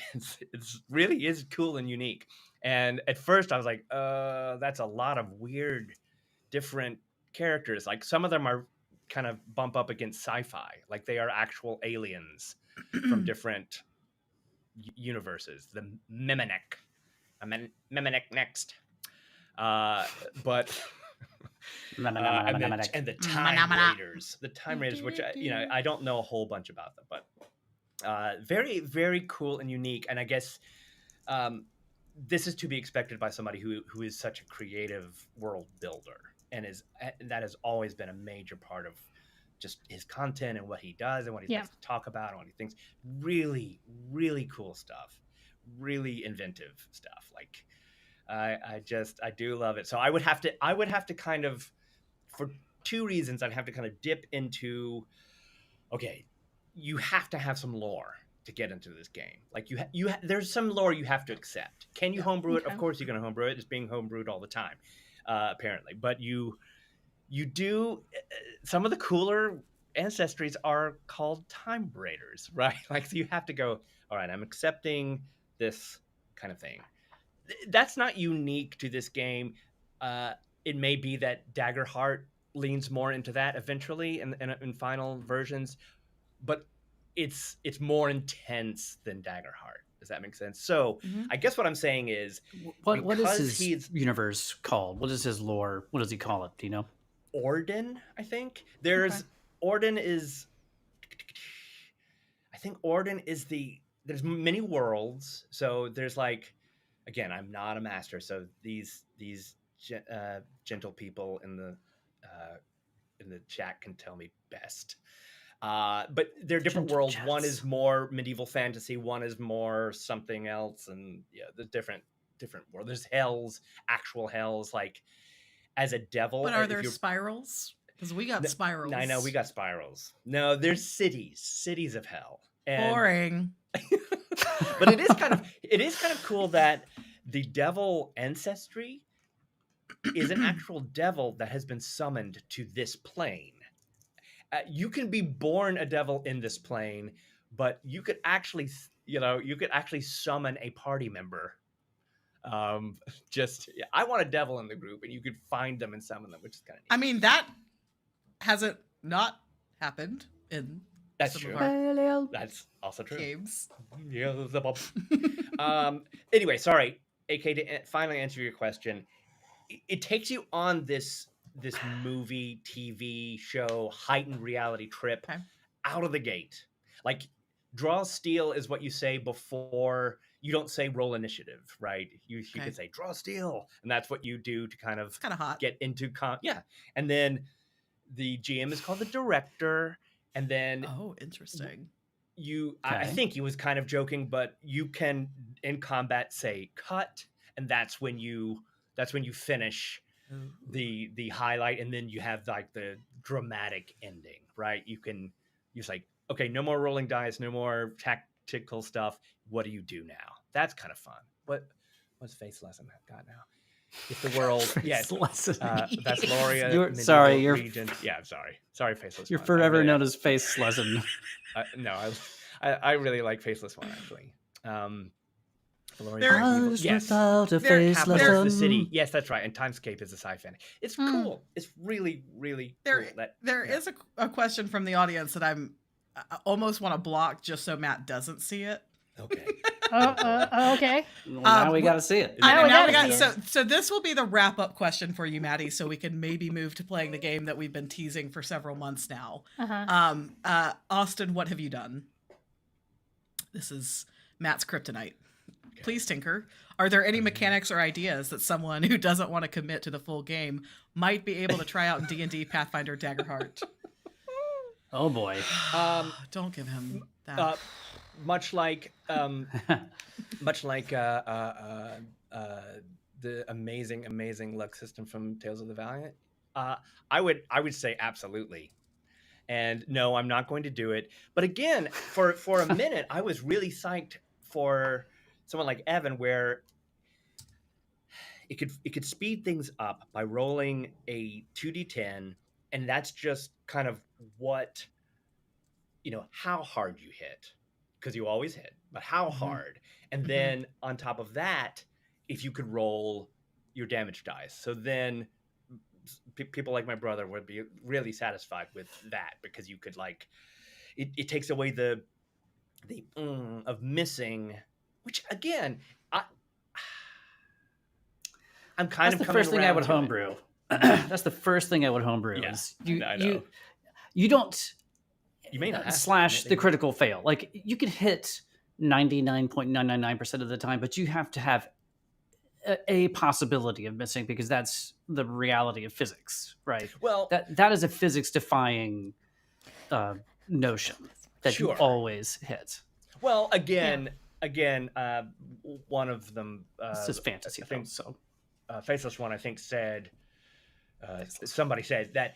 it's really is cool and unique. And at first I was like, that's a lot of weird, different characters. Like some of them are kind of bump up against sci-fi. Like they are actual aliens from different universes. The Memenek. Memenek next. But and the Time Raiders. The Time Raiders, which I don't know a whole bunch about them, but very, very cool and unique. And I guess this is to be expected by somebody who is such a creative world builder, and that has always been a major part of just his content and what he does and what he likes to talk about and what he thinks. Really, really cool stuff. Really inventive stuff. Like I do love it. So I would have to kind of, for two reasons, I'd have to kind of dip into, okay, you have to have some lore to get into this game. Like there's some lore you have to accept. Can you homebrew it? Of course you're going to homebrew it. It's being homebrewed all the time, apparently. But you do, some of the cooler ancestries are called Time Raiders, right? Like, so you have to go, all right, I'm accepting this kind of thing. That's not unique to this game. It may be that Daggerheart leans more into that eventually in final versions, but it's more intense than Daggerheart. Does that make sense? So I guess what I'm saying is, what is his universe called? What is his lore? What does he call it? Do you know? Orden, I think. Orden is, I think Orden is there's many worlds. So there's like, again, I'm not a master, so these gentle people in the chat can tell me best. But they're different worlds. Chats. One is more medieval fantasy, one is more something else, and the different world. There's hells, actual hells, like as a devil. But are there spirals? Because we got spirals. I know we got spirals. No, there's cities of hell. And, boring. But it is kind of cool that the devil ancestry is an actual devil that has been summoned to this plane. You can be born a devil in this plane, but you could actually summon a party member. I want a devil in the group, and you could find them and summon them, which is kind of neat. I mean, that hasn't not happened in that's true. That's also true. Games. Anyway, sorry, AK, to finally answer your question, it takes you on this movie, TV show, heightened reality trip out of the gate. Like, draw steel is what you say before. You don't say roll initiative, right? You could say draw steel, and that's what you do to kind of it's kind of hot. Get into and then the GM is called the director, and then interesting. I think he was kind of joking, but you can in combat say cut, and that's when you finish the highlight, and then you have like the dramatic ending, right? You're like, okay, no more rolling dice, no more tactical stuff. What do you do now? That's kind of fun. What's face lesson I've got now? If the world, yes, that's Loria. You're Regent. Yeah, I'm sorry, faceless. You're forever known as Face Lesson. No, I really like Faceless One actually. Without a faceless the city. Yes, that's right. And Timescape is a sci-fi. It's cool. It's really, really cool. There is a question from the audience that I almost want to block just so Matt doesn't see it. Okay. Okay. Well, now we got to see it. So this will be the wrap-up question for you, Maddie, so we can maybe move to playing the game that we've been teasing for several months now. Austin, what have you done? This is Matt's kryptonite. Okay. Please tinker. Are there any mechanics or ideas that someone who doesn't want to commit to the full game might be able to try out in D&D Pathfinder Daggerheart? Oh boy. Don't give him that. Much like the amazing luck system from Tales of the Valiant, I would say absolutely. And no, I'm not going to do it. But again, for a minute, I was really psyched for someone like Evan, where it could speed things up by rolling a 2d10, and that's just kind of what, how hard you hit. Because you always hit, but how hard? And then on top of that, if you could roll your damage dice. So then people like my brother would be really satisfied with that, because you could like it takes away the of missing, which again I'm kind of the first thing I would homebrew. That's the first thing I would homebrew. Yeah, is I know. You don't you may not have slash the critical fail. Like you can hit 99.999% of the time, but you have to have a possibility of missing, because that's the reality of physics, right? Well, that is a physics defying notion that you always hit. Well, again, one of them. This is fantasy, I think so. Faceless One, I think, said. Somebody said that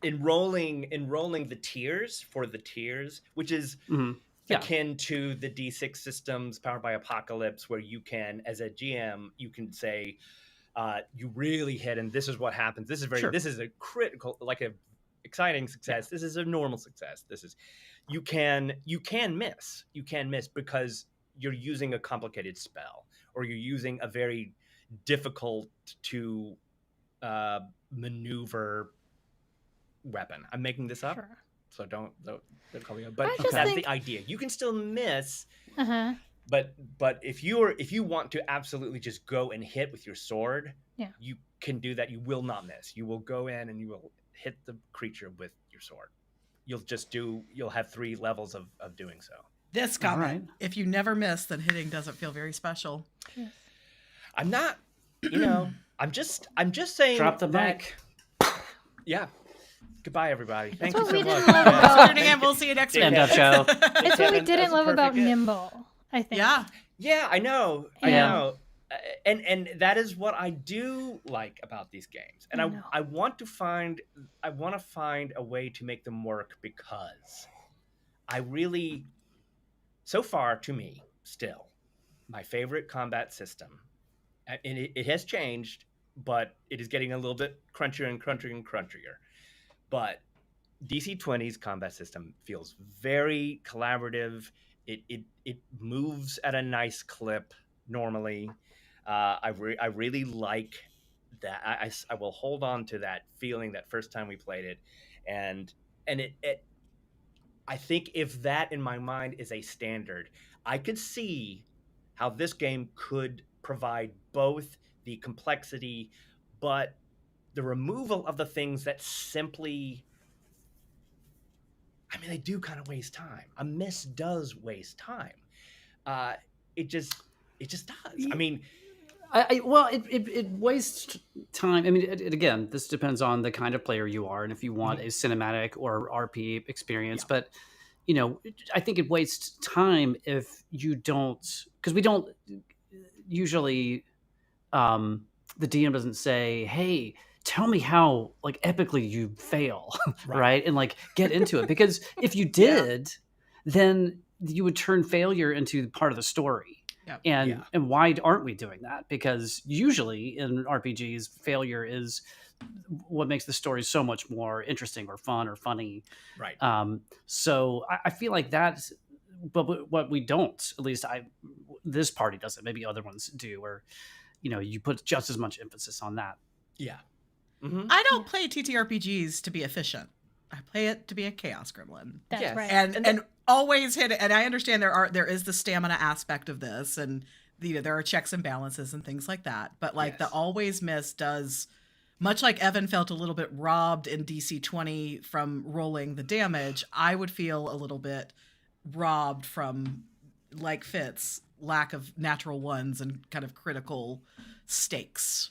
enrolling the tiers for the tiers, which is akin to the D6 systems powered by Apocalypse, where you can, as a GM, you can say, you really hit, and this is what happens. This is this is a critical, like a exciting success. This is a normal success. This is you can miss because you're using a complicated spell, or you're using a very difficult to maneuver weapon. I'm making this up, so don't call me up. But that's the idea. You can still miss, but if you want to absolutely just go and hit with your sword, you can do that. You will not miss. You will go in and you will hit the creature with your sword. You'll have 3 levels of doing so. This comment: if you never miss, then hitting doesn't feel very special. Yes. I'm not, I'm just saying. Drop the mic. Yeah. Goodbye, everybody. Thank That's you so much. Love about... We'll see you next week. End of show. It's what we didn't love about Nimble, I think. Yeah, I know. I know. And that is what I do like about these games. And I want to find a way to make them work, because I really, so far to me, still, my favorite combat system, and it has changed, but it is getting a little bit crunchier and crunchier and crunchier. But DC-20's combat system feels very collaborative. It moves at a nice clip normally. I really like that. I will hold on to that feeling that first time we played it, and it I think if that in my mind is a standard, I could see how this game could provide both the complexity, but the removal of the things that simply, they do kind of waste time. A miss does waste time. It just does. It wastes time. Again, this depends on the kind of player you are, and if you want a cinematic or RP experience. But I think it wastes time if you don't, because we don't usually. The DM doesn't say, "Hey, tell me how epically you fail," right? And get into it, because if you did, then you would turn failure into part of the story. And why aren't we doing that? Because usually in RPGs, failure is what makes the story so much more interesting or fun or funny. Right. So I feel like that's, but what we don't, at least this party doesn't, maybe other ones do, or, you put just as much emphasis on that. Yeah. Mm-hmm. I don't play TTRPGs to be efficient. I play it to be a chaos gremlin. That's right. And always hit it. And I understand there is the stamina aspect of this, and there are checks and balances and things like that. But the always miss does, much like Evan felt a little bit robbed in DC-20 from rolling the damage, I would feel a little bit robbed from, like Fitz, lack of natural ones and kind of critical stakes.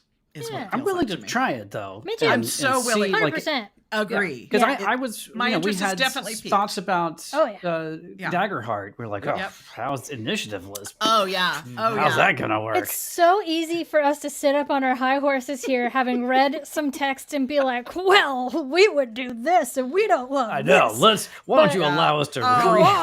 I'm willing to try it, though. Me too. I'm so willing. 100%. Agree. Because I was, my interest we had is definitely thoughts about Daggerheart. We're like, Yep. how's initiative list? How's that gonna work? It's so easy for us to sit up on our high horses here, having read some text, and be like, well, we would do this, and we don't love I know. this. Why don't you allow us to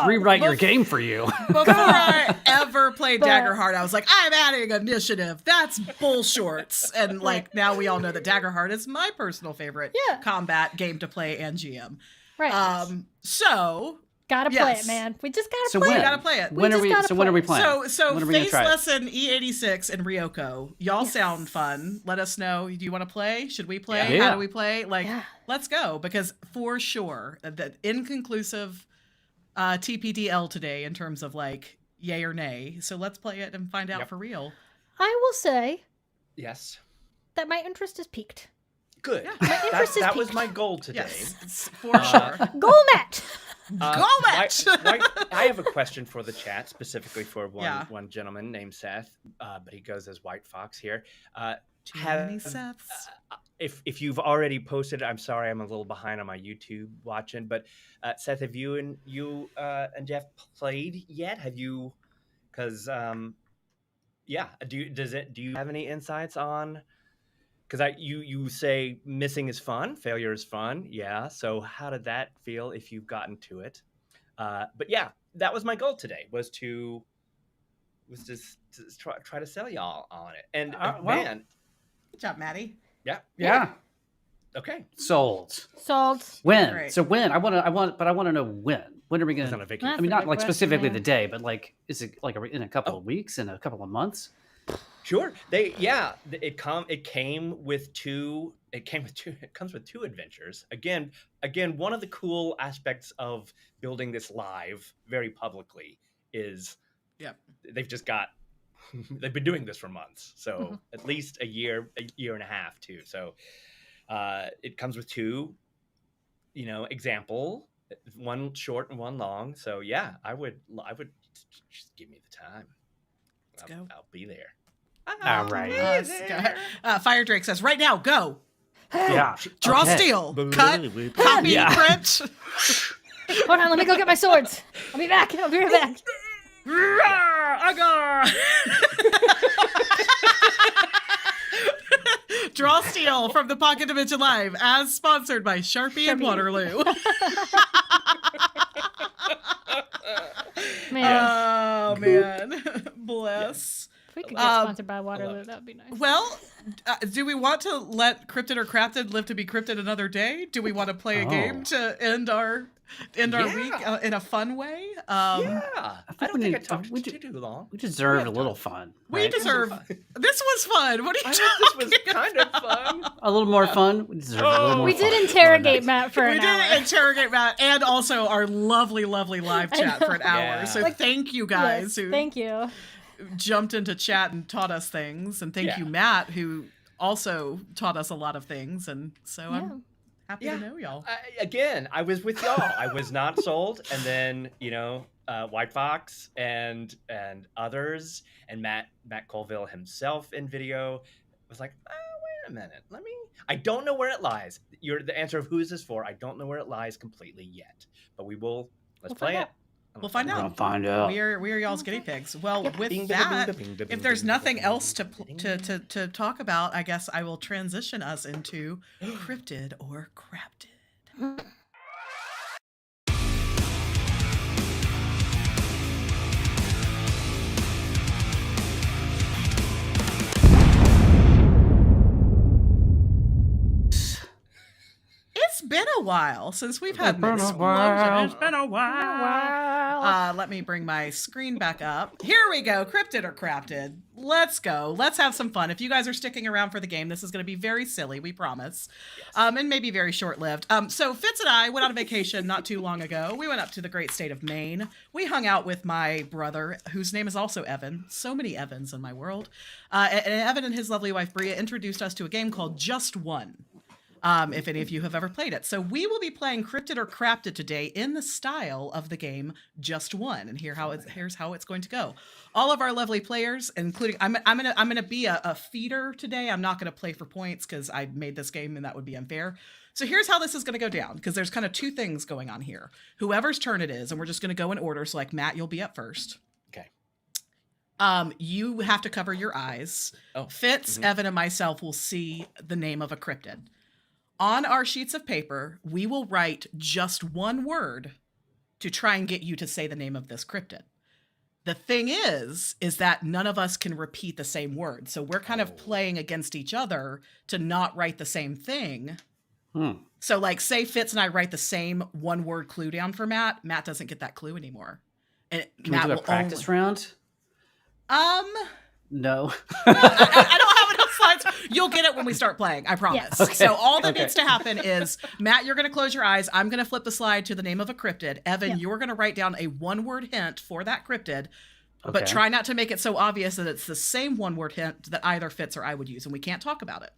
rewrite your game for you? Before I ever played Daggerheart, I was like, I'm adding initiative. That's bullshorts. And now we all know that Daggerheart is my personal favorite combat game to play and GM. Right. So Gotta play it, man. We just gotta play We it. gotta play it. When are we playing? So when are we gonna Face try it? Lesson E86 and Ryoko. Y'all sound fun. Let us know. Do you want to play? Should we play? Yeah. How do we play? Like, let's go. Because for sure, the inconclusive TPDL today in terms of like yay or nay. So let's play it and find out for real. I will say Yes. that my interest is peaked. Good. My interest is That was peaked. my goal today. Yes, for sure. Goal met! I have a question for the chat, specifically for one gentleman named Seth, but he goes as White Fox here. Too many Seths. If you've already posted, I'm sorry, I'm a little behind on my YouTube watching, but Seth, have you and Jeff played yet? Have you? Because do you have any insights on? Because you say missing is fun, failure is fun, so how did that feel if you've gotten to it? But yeah, that was my goal today, was to try to sell y'all on it. And man, good job, Maddie. Yeah. Okay. Sold. When? Great. So when? I want to know when. When are we going on a vacation? I mean, not like specifically man. the day, but like, is it like in a couple of weeks, in a couple of months? Sure. It comes with two adventures. Again, one of the cool aspects of building this live very publicly is they've been doing this for months. So at least a year and a half too. So it comes with two, example, one short and one long. So yeah, I would just give me the time. Let's go. I'll be there. All right. Fire Drake says, right now, go. Yeah. Draw steel. Cut. Copy. Print. Hold on, let me go get my swords. I'll be back. I'll be right back. Draw Steel from the Pocket Dimension Live, as sponsored by Sharpie and Waterloo. Man. Oh, man. Bless. If we could get sponsored by Waterloo, that would be nice. Well, do we want to let Cryptid or Craptid live to be Cryptid another day? Do we want to play a game to end our week in a fun way? I don't think I talked too long. We deserve a little fun. We deserve. This was fun. What are you talking This was kind of fun. A little more fun. We deserve a little more We fun. did interrogate Matt for an hour. We did interrogate Matt and also our lovely, lovely live chat for an hour. Yeah. So thank you guys who thank you. jumped into chat and taught us things. And thank you, Matt, who also taught us a lot of things. And so I'm happy to know y'all. Again, I was with y'all. I was not sold. And then, White Fox and others, and Matt Colville himself in video was like, wait a minute. I don't know where it lies. The answer of who is this for? I don't know where it lies completely yet. But let's play it. We'll find out. We'll find out. We are y'all's guinea pigs. Well, with that, if there's nothing else to talk about, I guess I will transition us into Cryptid or Craptid. It's been a while since we've had mixed explosions. It's been a while. Let me bring my screen back up. Here we go. Cryptid or Craptid. Let's go. Let's have some fun. If you guys are sticking around for the game, this is going to be very silly, we promise. Yes. And maybe very short-lived. So Fitz and I went on a vacation not too long ago. We went up to the great state of Maine. We hung out with my brother, whose name is also Evan. So many Evans in my world. And Evan and his lovely wife, Bria, introduced us to a game called Just One. If any of you have ever played it. So we will be playing Cryptid or Craptid today in the style of the game Just One. And here's how it's going to go. All of our lovely players, including I'm gonna be a feeder today. I'm not gonna play for points because I made this game and that would be unfair. So here's how this is gonna go down, because there's kind of two things going on here. Whoever's turn it is, and we're just gonna go in order. So like Matt, you'll be up first. Okay. You have to cover your eyes. Fitz, Evan, and myself will see the name of a cryptid. On our sheets of paper, we will write just one word to try and get you to say the name of this cryptid. The thing is that none of us can repeat the same word. So we're kind of playing against each other to not write the same thing. So, like, say Fitz and I write the same one-word clue down for Matt. Matt doesn't get that clue anymore. And Can Matt we do a practice round? No. I don't have enough slides. You'll get it when we start playing. I promise. Yes. Okay. So all that needs to happen is, Matt, you're going to close your eyes. I'm going to flip the slide to the name of a cryptid. Evan, you're going to write down a one-word hint for that cryptid. But Okay. try not to make it so obvious that it's the same one-word hint that either Fitz or I would use, and we can't talk about it.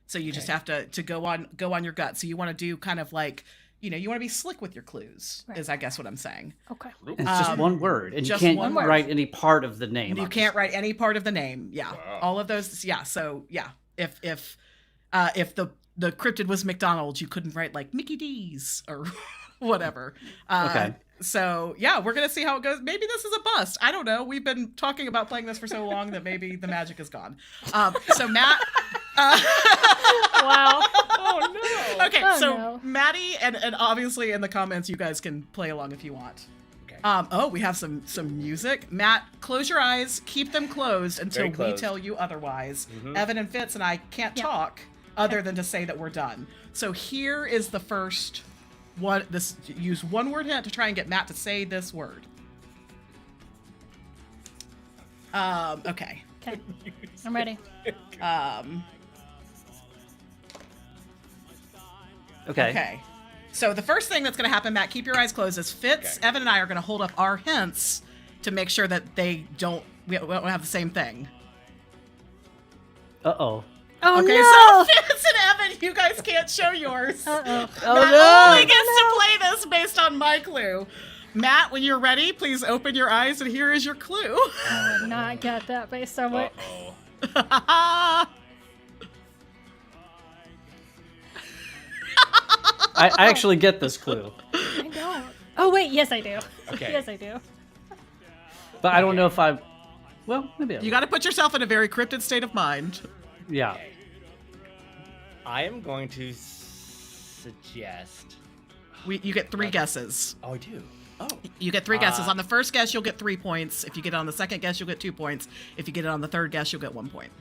So you just have to go on your gut. So you want to do kind of like, you want to be slick with your clues, is I guess what I'm saying. Okay. It's just one word, and you just can't one word. write any part of the name. You can't write any part of the name. Yeah, all of those. Yeah. So yeah, if the cryptid was McDonald's, you couldn't write like Mickey D's or whatever. Okay. So yeah, we're gonna see how it goes. Maybe this is a bust. I don't know. We've been talking about playing this for so long that maybe the magic is gone. So Matt. Wow. Oh no. Okay, Oh, so no. Maddie and obviously in the comments you guys can play along if you want. Okay. We have some music. Matt, close your eyes, keep them closed until Very we closed. tell you otherwise. Mhm. Evan and Fitz and I can't talk other than to say that we're done. So here is the first one. Use one word hint to try and get Matt to say this word. Okay. Okay. I'm ready. Okay. So the first thing that's going to happen, Matt, keep your eyes closed, is Fitz, Okay. Evan, and I are going to hold up our hints to make sure that we don't have the same thing. Uh-oh. Oh Okay, no! so Fitz and Evan, you guys can't show yours. Uh-oh. Oh, Matt no! only gets to play this based on my clue. Matt, when you're ready, please open your eyes, and here is your clue. I would not get that based on what. Uh-oh. I actually get this clue, I don't. Oh wait, yes I do. Okay. Yes I do. but I don't know if I. Well, maybe I You got to put yourself in a very cryptid state of mind. Yeah. I am going to suggest. You get 3 guesses. Oh, I do. Oh. You get 3 guesses. On the first guess, you'll get 3 points. If you get it on the second guess, you'll get 2 points. If you get it on the third guess, you'll get 1 point.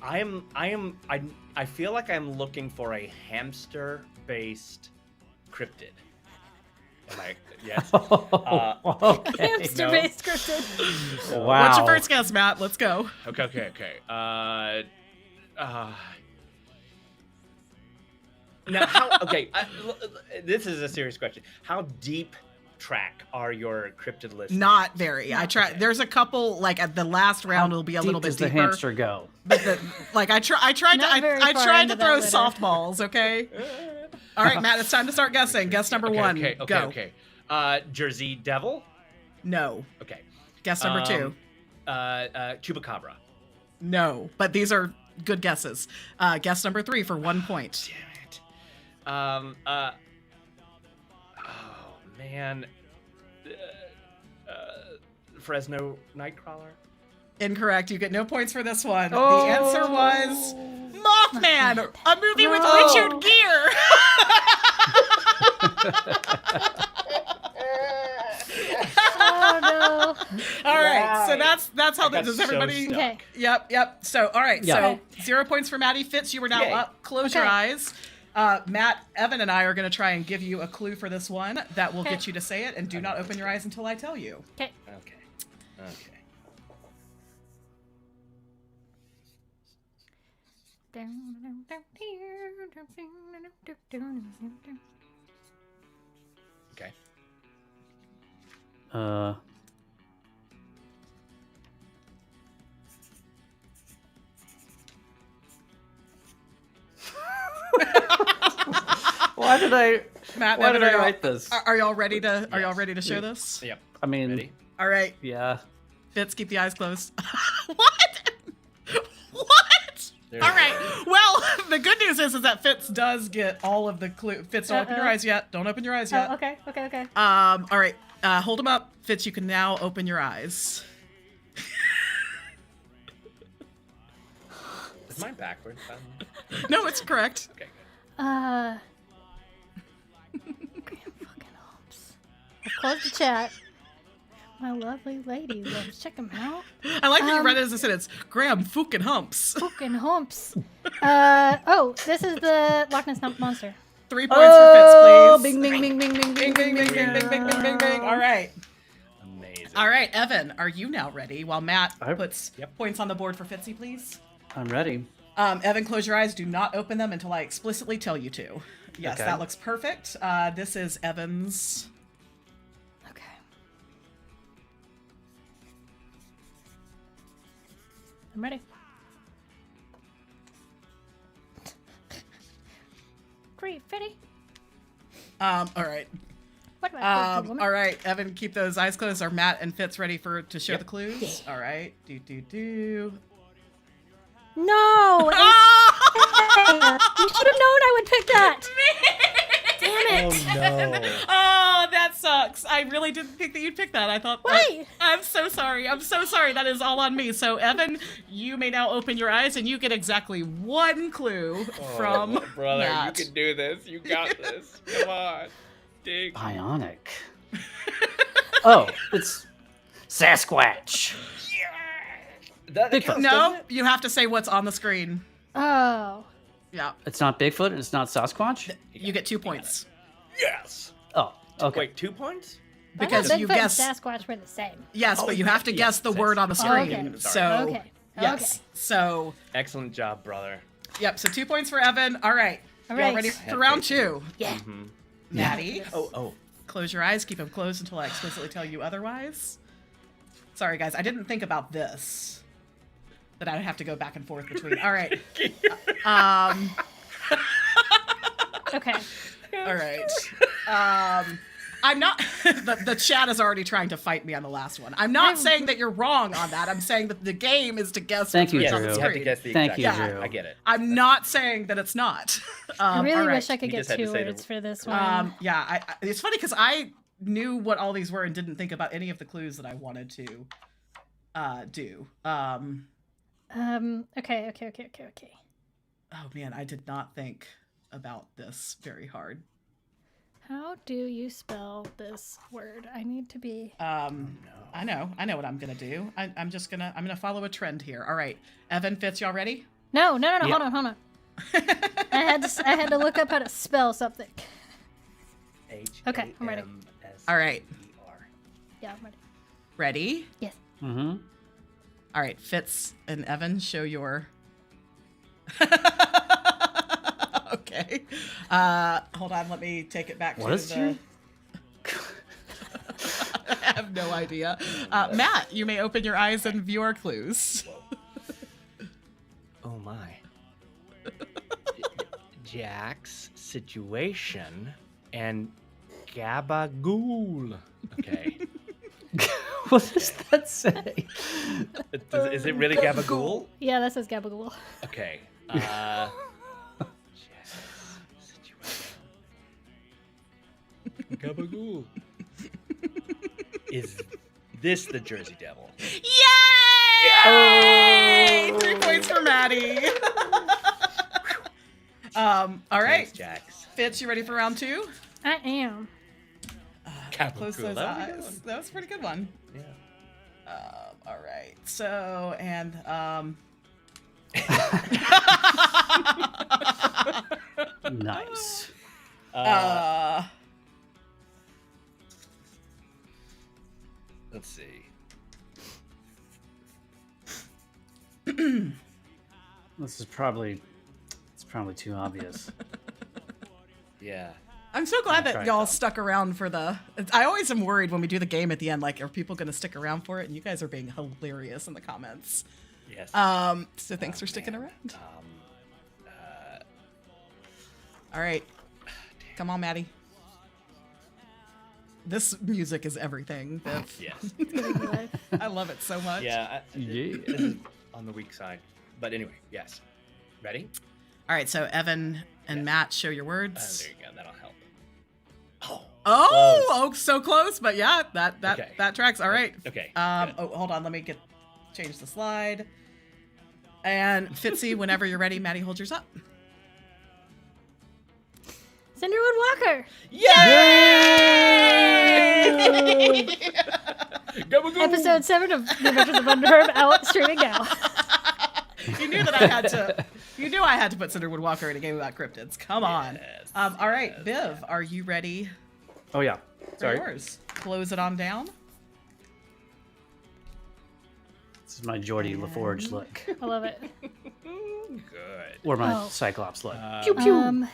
I feel like I'm looking for a hamster-based cryptid. Am I? Yes. Okay. Hamster-based cryptid. Wow. What's your first guess, Matt? Let's go. Okay. Now, this is a serious question. How deep track are your cryptid lists? Not very. I try. There's a couple. Like at the last round, it'll be a little bit does deeper. the hamster go? But I tried Not very to far throw into that litter. softballs. Okay. All right, Matt. It's time to start guessing. Guess number 1. Go. Okay. Jersey Devil. No. Okay. Guess number 2. Chupacabra. No. But these are good guesses. Guess number 3 for 1 point. Damn it. Oh man. Fresno Nightcrawler. Incorrect. You get no points for this one. Oh. The answer was Mothman, a movie with No. Richard Gere. Oh no. All right, so Wow. that's how I got does so everybody? stuck. Okay. Yep. So all right, Yeah. so 0 points for Maddie. Fitz, you are now Yay. up. Close your Okay. eyes. Matt, Evan, and I are going to try and give you a clue for this one that will get you to say it, and do not open your eyes until I tell you. Okay. Okay. Okay. Why did I? Matt, Why Evan, did I are y'all- write this? Are y'all ready to? Are y'all ready to show this? Yep. I mean, Ready? All right, yeah. Fitz, keep the eyes closed. What? What? There All we right. Well, the good news is that Fitz does get all of the clue. Fitz, don't open your Uh-oh. eyes yet. Don't open your eyes yet. Oh, okay. All right. Hold them up. Fitz, you can now open your eyes. Is mine backwards? No, it's correct. Okay. Graham fucking Holmes. I've closed the chat. My lovely lady loves. Check him out. I like that you read it as a sentence. Graham fucking humps. Fucking Holmes. Oh, this is the Loch Ness Monster. 3 points for Fitz, please. Bing, bing, bing, bing, bing, Bing, bing, bing, bing, bing, bing, bing, bing, bing. All right. Amazing. All right, Evan, are you now ready? While Matt I- puts points on the board for Fitzy, please. I'm ready. Evan, close your eyes. Do not open them until I explicitly tell you to. Yes, Okay. that looks perfect. This is Evan's. Okay. I'm ready. Great, Fitty. All right. What do I do, woman? All right, Evan, keep those eyes closed. Are Matt and Fitz ready to share the clues? All right. Do. No! You should have known I would pick that! Damn it! Oh no. Oh, that sucks. I really didn't think that you'd pick that. I thought. Why? I'm so sorry. I'm so sorry. That is all on me. So, Evan, you may now open your eyes and you get exactly one clue from brother, Matt. you can do this. You got this. Come on. Dig. Bionic. Oh, it's Sasquatch. That Bigfoot. counts, No, doesn't it? you have to say what's on the screen. Oh. Yeah, It's not Bigfoot and it's not Sasquatch? you get 2 points Yes. Oh, okay. Wait, 2 points? because I thought you Bigfoot guess. and Sasquatch were the same. Yes, but you have to guess the word on the Oh, screen. okay. So Okay. yes, so Excellent job, brother. yep. So 2 points for Evan. All right, All y'all right. ready I for have round faith in 2? Yeah. Mm-hmm. Maddie, Oh. close your eyes. Keep them closed until I explicitly tell you otherwise. Sorry, guys, I didn't think about this. That I'd have to go back and forth between. All right. Okay. All right. I'm not. The chat is already trying to fight me on the last one. I'm not saying that you're wrong on that. I'm saying that the game is to guess Thank what's you, written on Drew. the You have to screen. guess the Thank exact you, answer. Drew. I get it. I'm not saying that it's not. I really all right. wish I could You get just had to 2 say the- words for this one. Yeah, it's funny because I knew what all these were and didn't think about any of the clues that I wanted to do. Okay. Oh man, I did not think about this very hard. How do you spell this word? I need to be. I know what I'm gonna do. I'm gonna follow a trend here. All right, Evan, Fitz, y'all ready? No. Yeah. Hold on. I had to look up how to spell something. Okay, I'm ready. All right, Yeah, I'm ready. ready? Yes. Mm-hmm. All right, Fitz and Evan, show your. Okay. Hold on, let me take it back What to is the. I have no idea. Matt, you may open your eyes and view our clues. Oh my. Jack's situation and Gabagool. Okay. What does that say? Is it really Gabagool? Yeah, that says Gabagool. Okay. Jack's situation. Gabagool. Is this the Jersey Devil? Yay! 3 points for Maddie. All right, Thanks, Jax. Fitz, you ready for round 2? I am. Close those eyes. That was a pretty good one. Yeah. All right. So, and Nice. Let's see. This is probably too obvious. Yeah. I'm so glad that tried y'all though. stuck around for the. I always am worried when we do the game at the end. Like, are people going to stick around for it? And you guys are being hilarious in the comments. Yes. So thanks for sticking around. All right, come on, Maddie. This music is everything. Viv. Yes. I love it so much. Yeah. Yeah. This is on the weak side. But anyway, yes. Ready? All right, so Evan and Yes. Matt, show your words. There you go. That'll help. Oh, so close, but yeah, Okay. that tracks. All right. Okay. Oh, good. hold on. Let me change the slide. And Fitzy, whenever you're ready, Maddie, hold yours up. Cinderwood Walker. Yay! Gabagool! Episode 7 of The Adventures of Underherb out streaming now. You knew that I had to. You knew I had to put Cinderwood Walker in a game about cryptids. Come on. Yes. All right, Biv, are you ready Oh yeah. for Sorry. yours? Close it on down. This is my Geordie LaForge look, I love it. Good. or my Oh. Cyclops look. Pew, I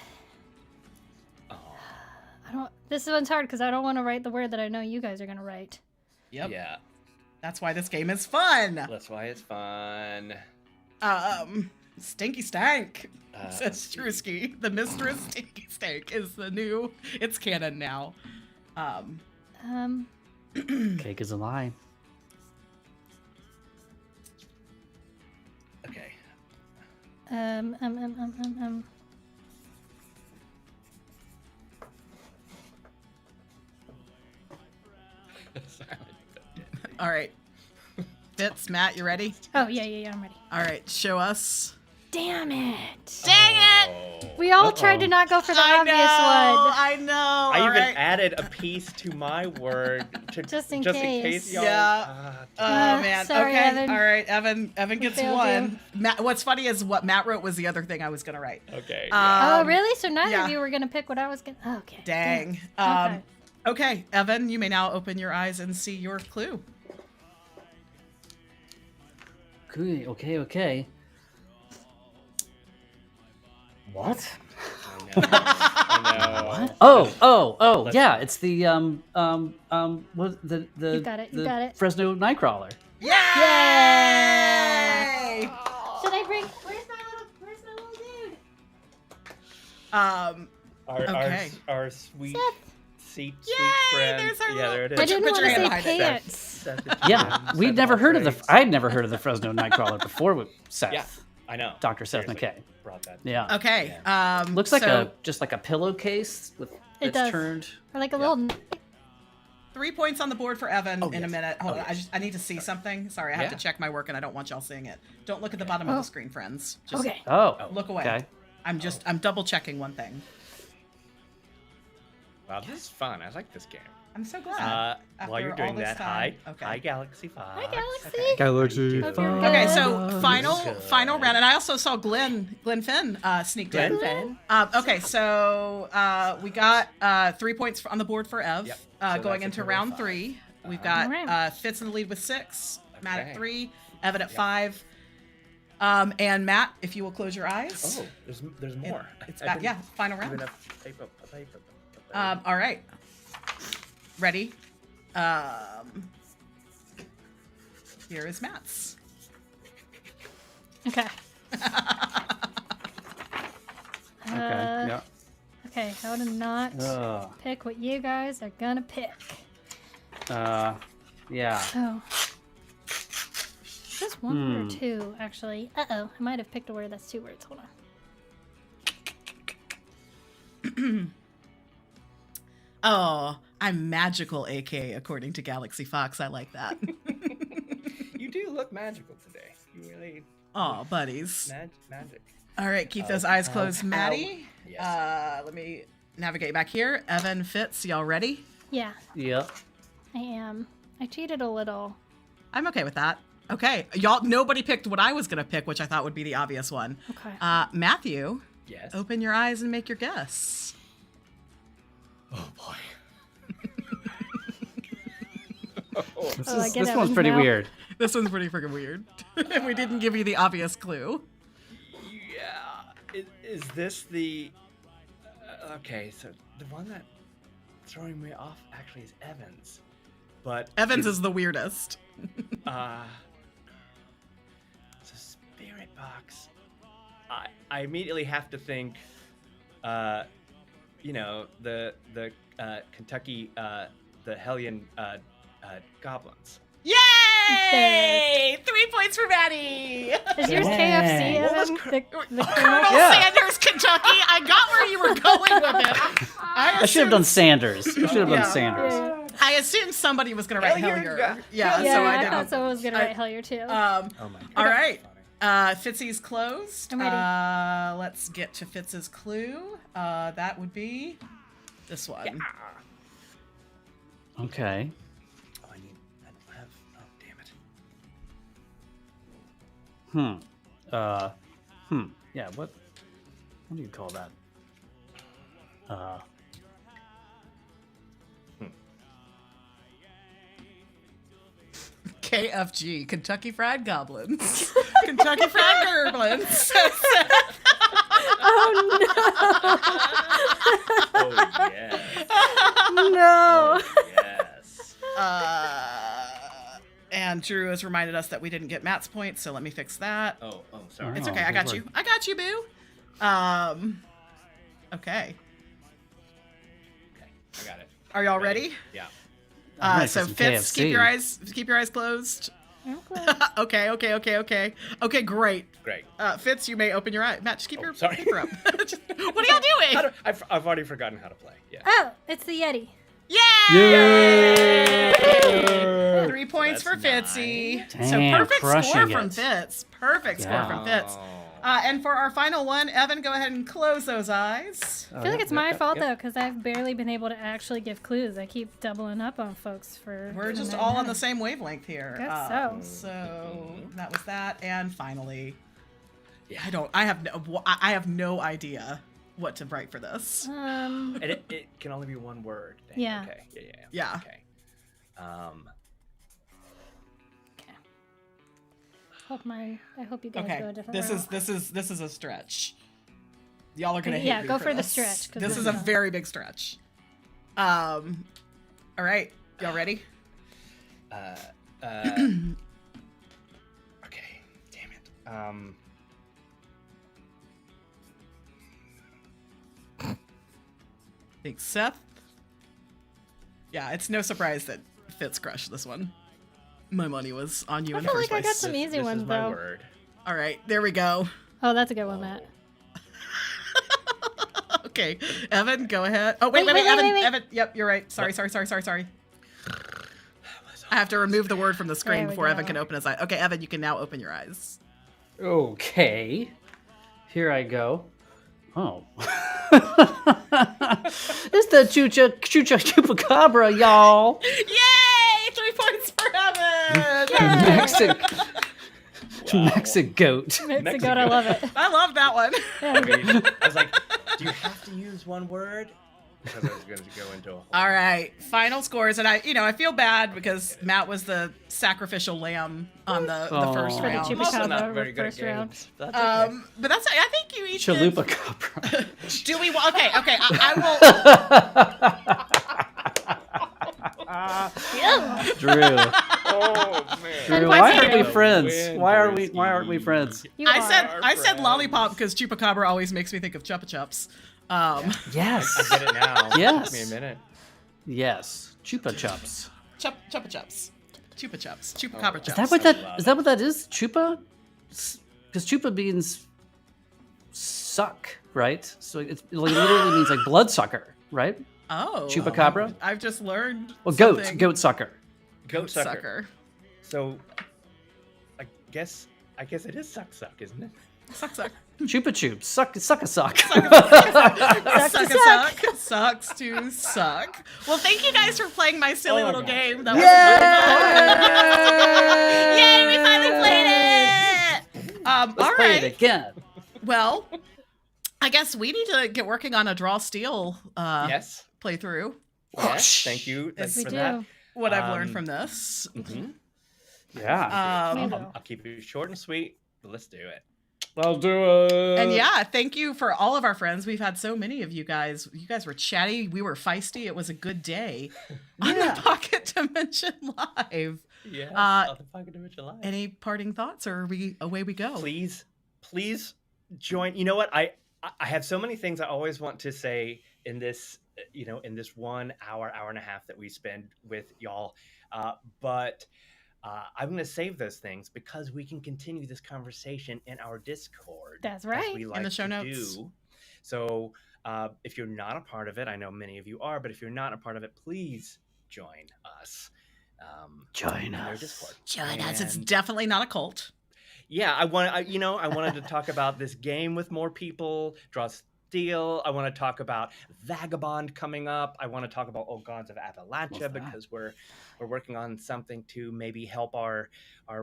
don't. This one's hard because I don't want to write the word that I know you guys are gonna write. Yep. Yeah, That's why this game is fun. that's why it's fun. Stinky Stank, says let's see. Drewski. The Mistress Stinky Stank is the new. It's canon now. Cake is a lie. Okay. All right. Fitz, Matt, you ready? Oh yeah, I'm ready. All right, show us. Damn it! Dang it! We all tried to not go for the obvious one. I know. I All even right. added a piece to my word to Just in in case. case y'all. Yeah. Oh man. Sorry, okay. Evan. All right, Evan gets failed one. Matt, what's funny is what Matt wrote was the other thing I was gonna write. Okay. Oh really? So neither yeah. of you were gonna pick what I was gonna. Oh, okay. Dang. Okay. Okay, Evan, you may now open your eyes and see your clue. Okay. What? I know. Oh, Let's- yeah, it's the what the You got it, you got it. Fresno Nightcrawler. Yay! Should I bring? Where's my little dude? Okay. Our sweet, Seth. sweet Yay, friend. there's our Yeah, little- there it is. I didn't put want your to hand say behind it. pants. Seth is Yeah, Seth we'd of never all heard of trades. I'd never heard of the Fresno Nightcrawler before with Seth. Yeah, I know. Dr. Seth Seriously, McKay. Brought that. Yeah. Okay. Looks like so just like a pillowcase with It that's does. turned. Or like a little. 3 points on the board for Evan Oh, in a yes. minute. Hold Oh, on. yes. I need to see something. Sorry, I have to Yeah. check my work and I don't want y'all seeing it. Don't look at the bottom of Oh. the screen, friends. Just Okay. Oh. look away. Okay. I'm double checking one thing. Wow, this is fun. I like this game. I'm so glad. While you're After all doing this that, time. hi, Okay. hi, Galaxy 5. Hi, Galaxy. Okay. Galaxy. Hope you're good. Okay, so final Good. round, and I also saw Glenn Finn sneaked in. Glenn? Okay, so we got 3 points on the board for Ev. Yep. So Going that's a into total of round 5. 3, we've Alright. got Fitz in the lead with 6, Matt at Okay. 3, Evan at Yep. 5. And Matt, if you will close your eyes. Oh, there's more. It's I back. didn't Yeah, final give round. enough paper. All right. Ready? Here is Matt's. Okay. Okay. Yeah. Okay. How to not pick what you guys are gonna pick. Yeah. Oh. Is this one word or two, actually? Uh-oh. I might have picked a word that's 2 words. Hold on. Oh, I'm magical, AK, according to Galaxy Fox. I like that. You do look magical today. You really Oh, buddies. magic. All right, keep those eyes closed, Maddie. Yes. Let me navigate back here. Evan, Fitz, y'all ready? Yeah, Yep. I am. I cheated a little. I'm okay with that. Okay, y'all. Nobody picked what I was gonna pick, which I thought would be the obvious one. Okay. Matthew, Yes. open your eyes and make your guess. Oh boy. This, Oh, I is, get this it one's pretty now. weird. This one's pretty freaking weird. And we didn't give you the obvious clue. Yeah. Is this the? Okay, so the one that throwing me off actually is Evans, but Evans is the weirdest. it's a spirit box. I immediately have to think, the Kentucky the Hellion goblins. Yay! 3 points for Maddie. Is yours Dang. KFC, What was Evan? The Colonel Yeah. Sanders, Kentucky. I got where you were going with it. I should have done Sanders. You should have Yeah. done Sanders. Yeah. I assumed somebody was going to write Hellier. Hellier. Yeah, Yeah, so I I didn't. thought someone was gonna I- write Hellier too. Oh my god. All right. Funny. Fitzy's closed. I'm ready. Let's get to Fitz's clue. That would be this one. Okay. Oh, I don't have. Oh, damn it. Yeah, what do you call that? KFG, Kentucky Fried Goblins. Kentucky Fried Goblins. Oh Oh yes. no! No. Oh, yes. And Drew has reminded us that we didn't get Matt's point, so let me fix that. Oh, sorry. It's Oh, okay. I got you. I got you, boo. Okay. Okay, I got it. Are y'all ready? Yeah. I'm ready for So some Fitz, KFC. keep your eyes closed. Okay. Okay, great. Great. Fitz, you may open your eye. Matt, just keep your sorry. paper up. What are y'all doing? I've already forgotten how to play. Yeah. Oh, it's the Yeti. Yay! Yay! 3 points for That's Fitzy. nice. So Damn, perfect score crushing from it. Fitz. Perfect score Yeah. from Fitz. Oh. And for our final one, Evan, go ahead and close those eyes. I feel like it's my fault though, because I've barely been able to actually give clues. I keep doubling up on folks for. We're just doing all that. on the same wavelength here. Guess so. So that was that, and finally, Yeah. I have no idea what to write for this. And it can only be one word. Dang, Yeah. Okay. Yeah. Yeah. Okay. I hope you guys Okay, go a different this route. is a stretch. Y'all are gonna hate Yeah, me go for for the this. stretch, 'cause This this is a is a- very big stretch. All right, y'all ready? Okay. Damn it. Thanks, Seth. Yeah, it's no surprise that Fitz crushed this one. My money was on you I in the feel first like I got place. some easy this ones is my though. word. All right, there we go. Oh, that's a good one, Matt. Okay, Evan, go ahead. Oh, wait, Wait, Evan, wait. Evan. Yep, you're right. Sorry. I have to remove the word from the screen There we before Evan go. can open his eye. Okay, Evan, you can now open your eyes. Okay. Here I go. Oh. It's the chupacabra, y'all. Yay! 3 points for Evan! Mexican goat. Mexico, I love it. I love that one. I was like, do you have to use one word? Because I was going to go into a whole... All right, final scores, and I feel bad because Matt was the sacrificial lamb on the first Aw. For the round. Chupacabra. I'm also not very the good at first round. games. That's okay. But that's I think you each did. Chalupa Do we? Okay. I will. Drew. Oh, man. Drew, why why aren't aren't we we friends? Why aren't we friends? You I are. said lollipop because chupacabra always makes me think of Chupa Chups. Yes. I get it now. Yes. Give me a minute. Yes. Chupa chups. Chupa Chups. Chupa Chups. Chupacabra Chups. Is that what that is? Chupa? Because chupa beans suck, right? So it literally means like bloodsucker, right? Oh. Chupacabra? I've just learned. Well, something. goat sucker. Goat sucker. sucker. So, I guess it is suck, isn't it? Suck. Chupa chups. Suck a suck. Suck. Sucks to suck. Well, thank you guys for playing my silly Oh, little God. game. That was Yay, we finally played it! Let's All play right. it again. Well, I guess we need to get working on a draw steal Yes. playthrough. Yes. Thank you. Yes, Thanks We for do. that. What I've learned from this. Yeah. We Um, do. I'll keep it short and sweet, but let's do it. I'll do it. and yeah, thank you for all of our friends. We've had so many of you guys. You guys were chatty. We were feisty. It was a good day on the Pocket Dimension Live. Yes. Uh, the fucking dimension live. Any parting thoughts, or away we go? Please join. You know what? I have so many things I always want to say in this, in this 1 hour and a half that we spend with y'all. But I'm going to save those things because we can continue this conversation in our Discord. That's as right. we In like the show to notes. do. So if you're not a part of it, I know many of you are, but if you're not a part of it, please join us. Join in our us. Discord. Join us. It's And- definitely not a cult. Yeah, I wanted to talk about this game with more people. Draw Steel. I want to talk about Vagabond coming up. I want to talk about Old Gods of Appalachia What's that? because we're working on something to maybe help our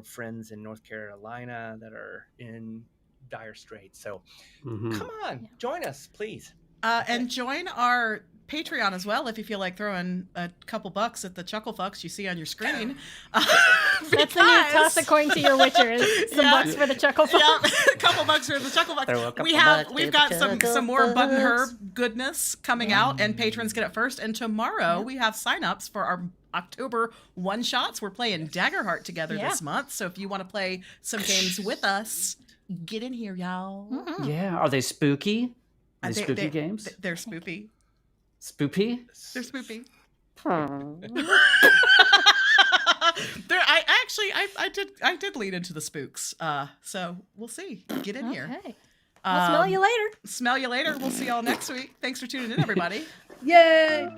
friends in North Carolina that are in dire straits. So Mhm. come on, join us, please. And join our Patreon as well if you feel like throwing a couple bucks at the Chuckle Fucks you see on your screen. That's the new toss a coin to your witchers. Some bucks for the Chuckle Fucks. Yeah, a couple bucks for the Chuckle Fucks. We've got some more Button Herb goodness coming out, and patrons get it first. And tomorrow we have signups for our October one-shots. We're playing Daggerheart together this month, so if you want to play some games with us, get in here, y'all. Mm-hmm. Yeah, are they spooky? Are they spooky games? They're spoopy. Spoopy? They're spoopy. I did lead into the spooks. So we'll see. Get in here. We'll smell you later. Smell you later. We'll see y'all next week. Thanks for tuning in, everybody. Yay!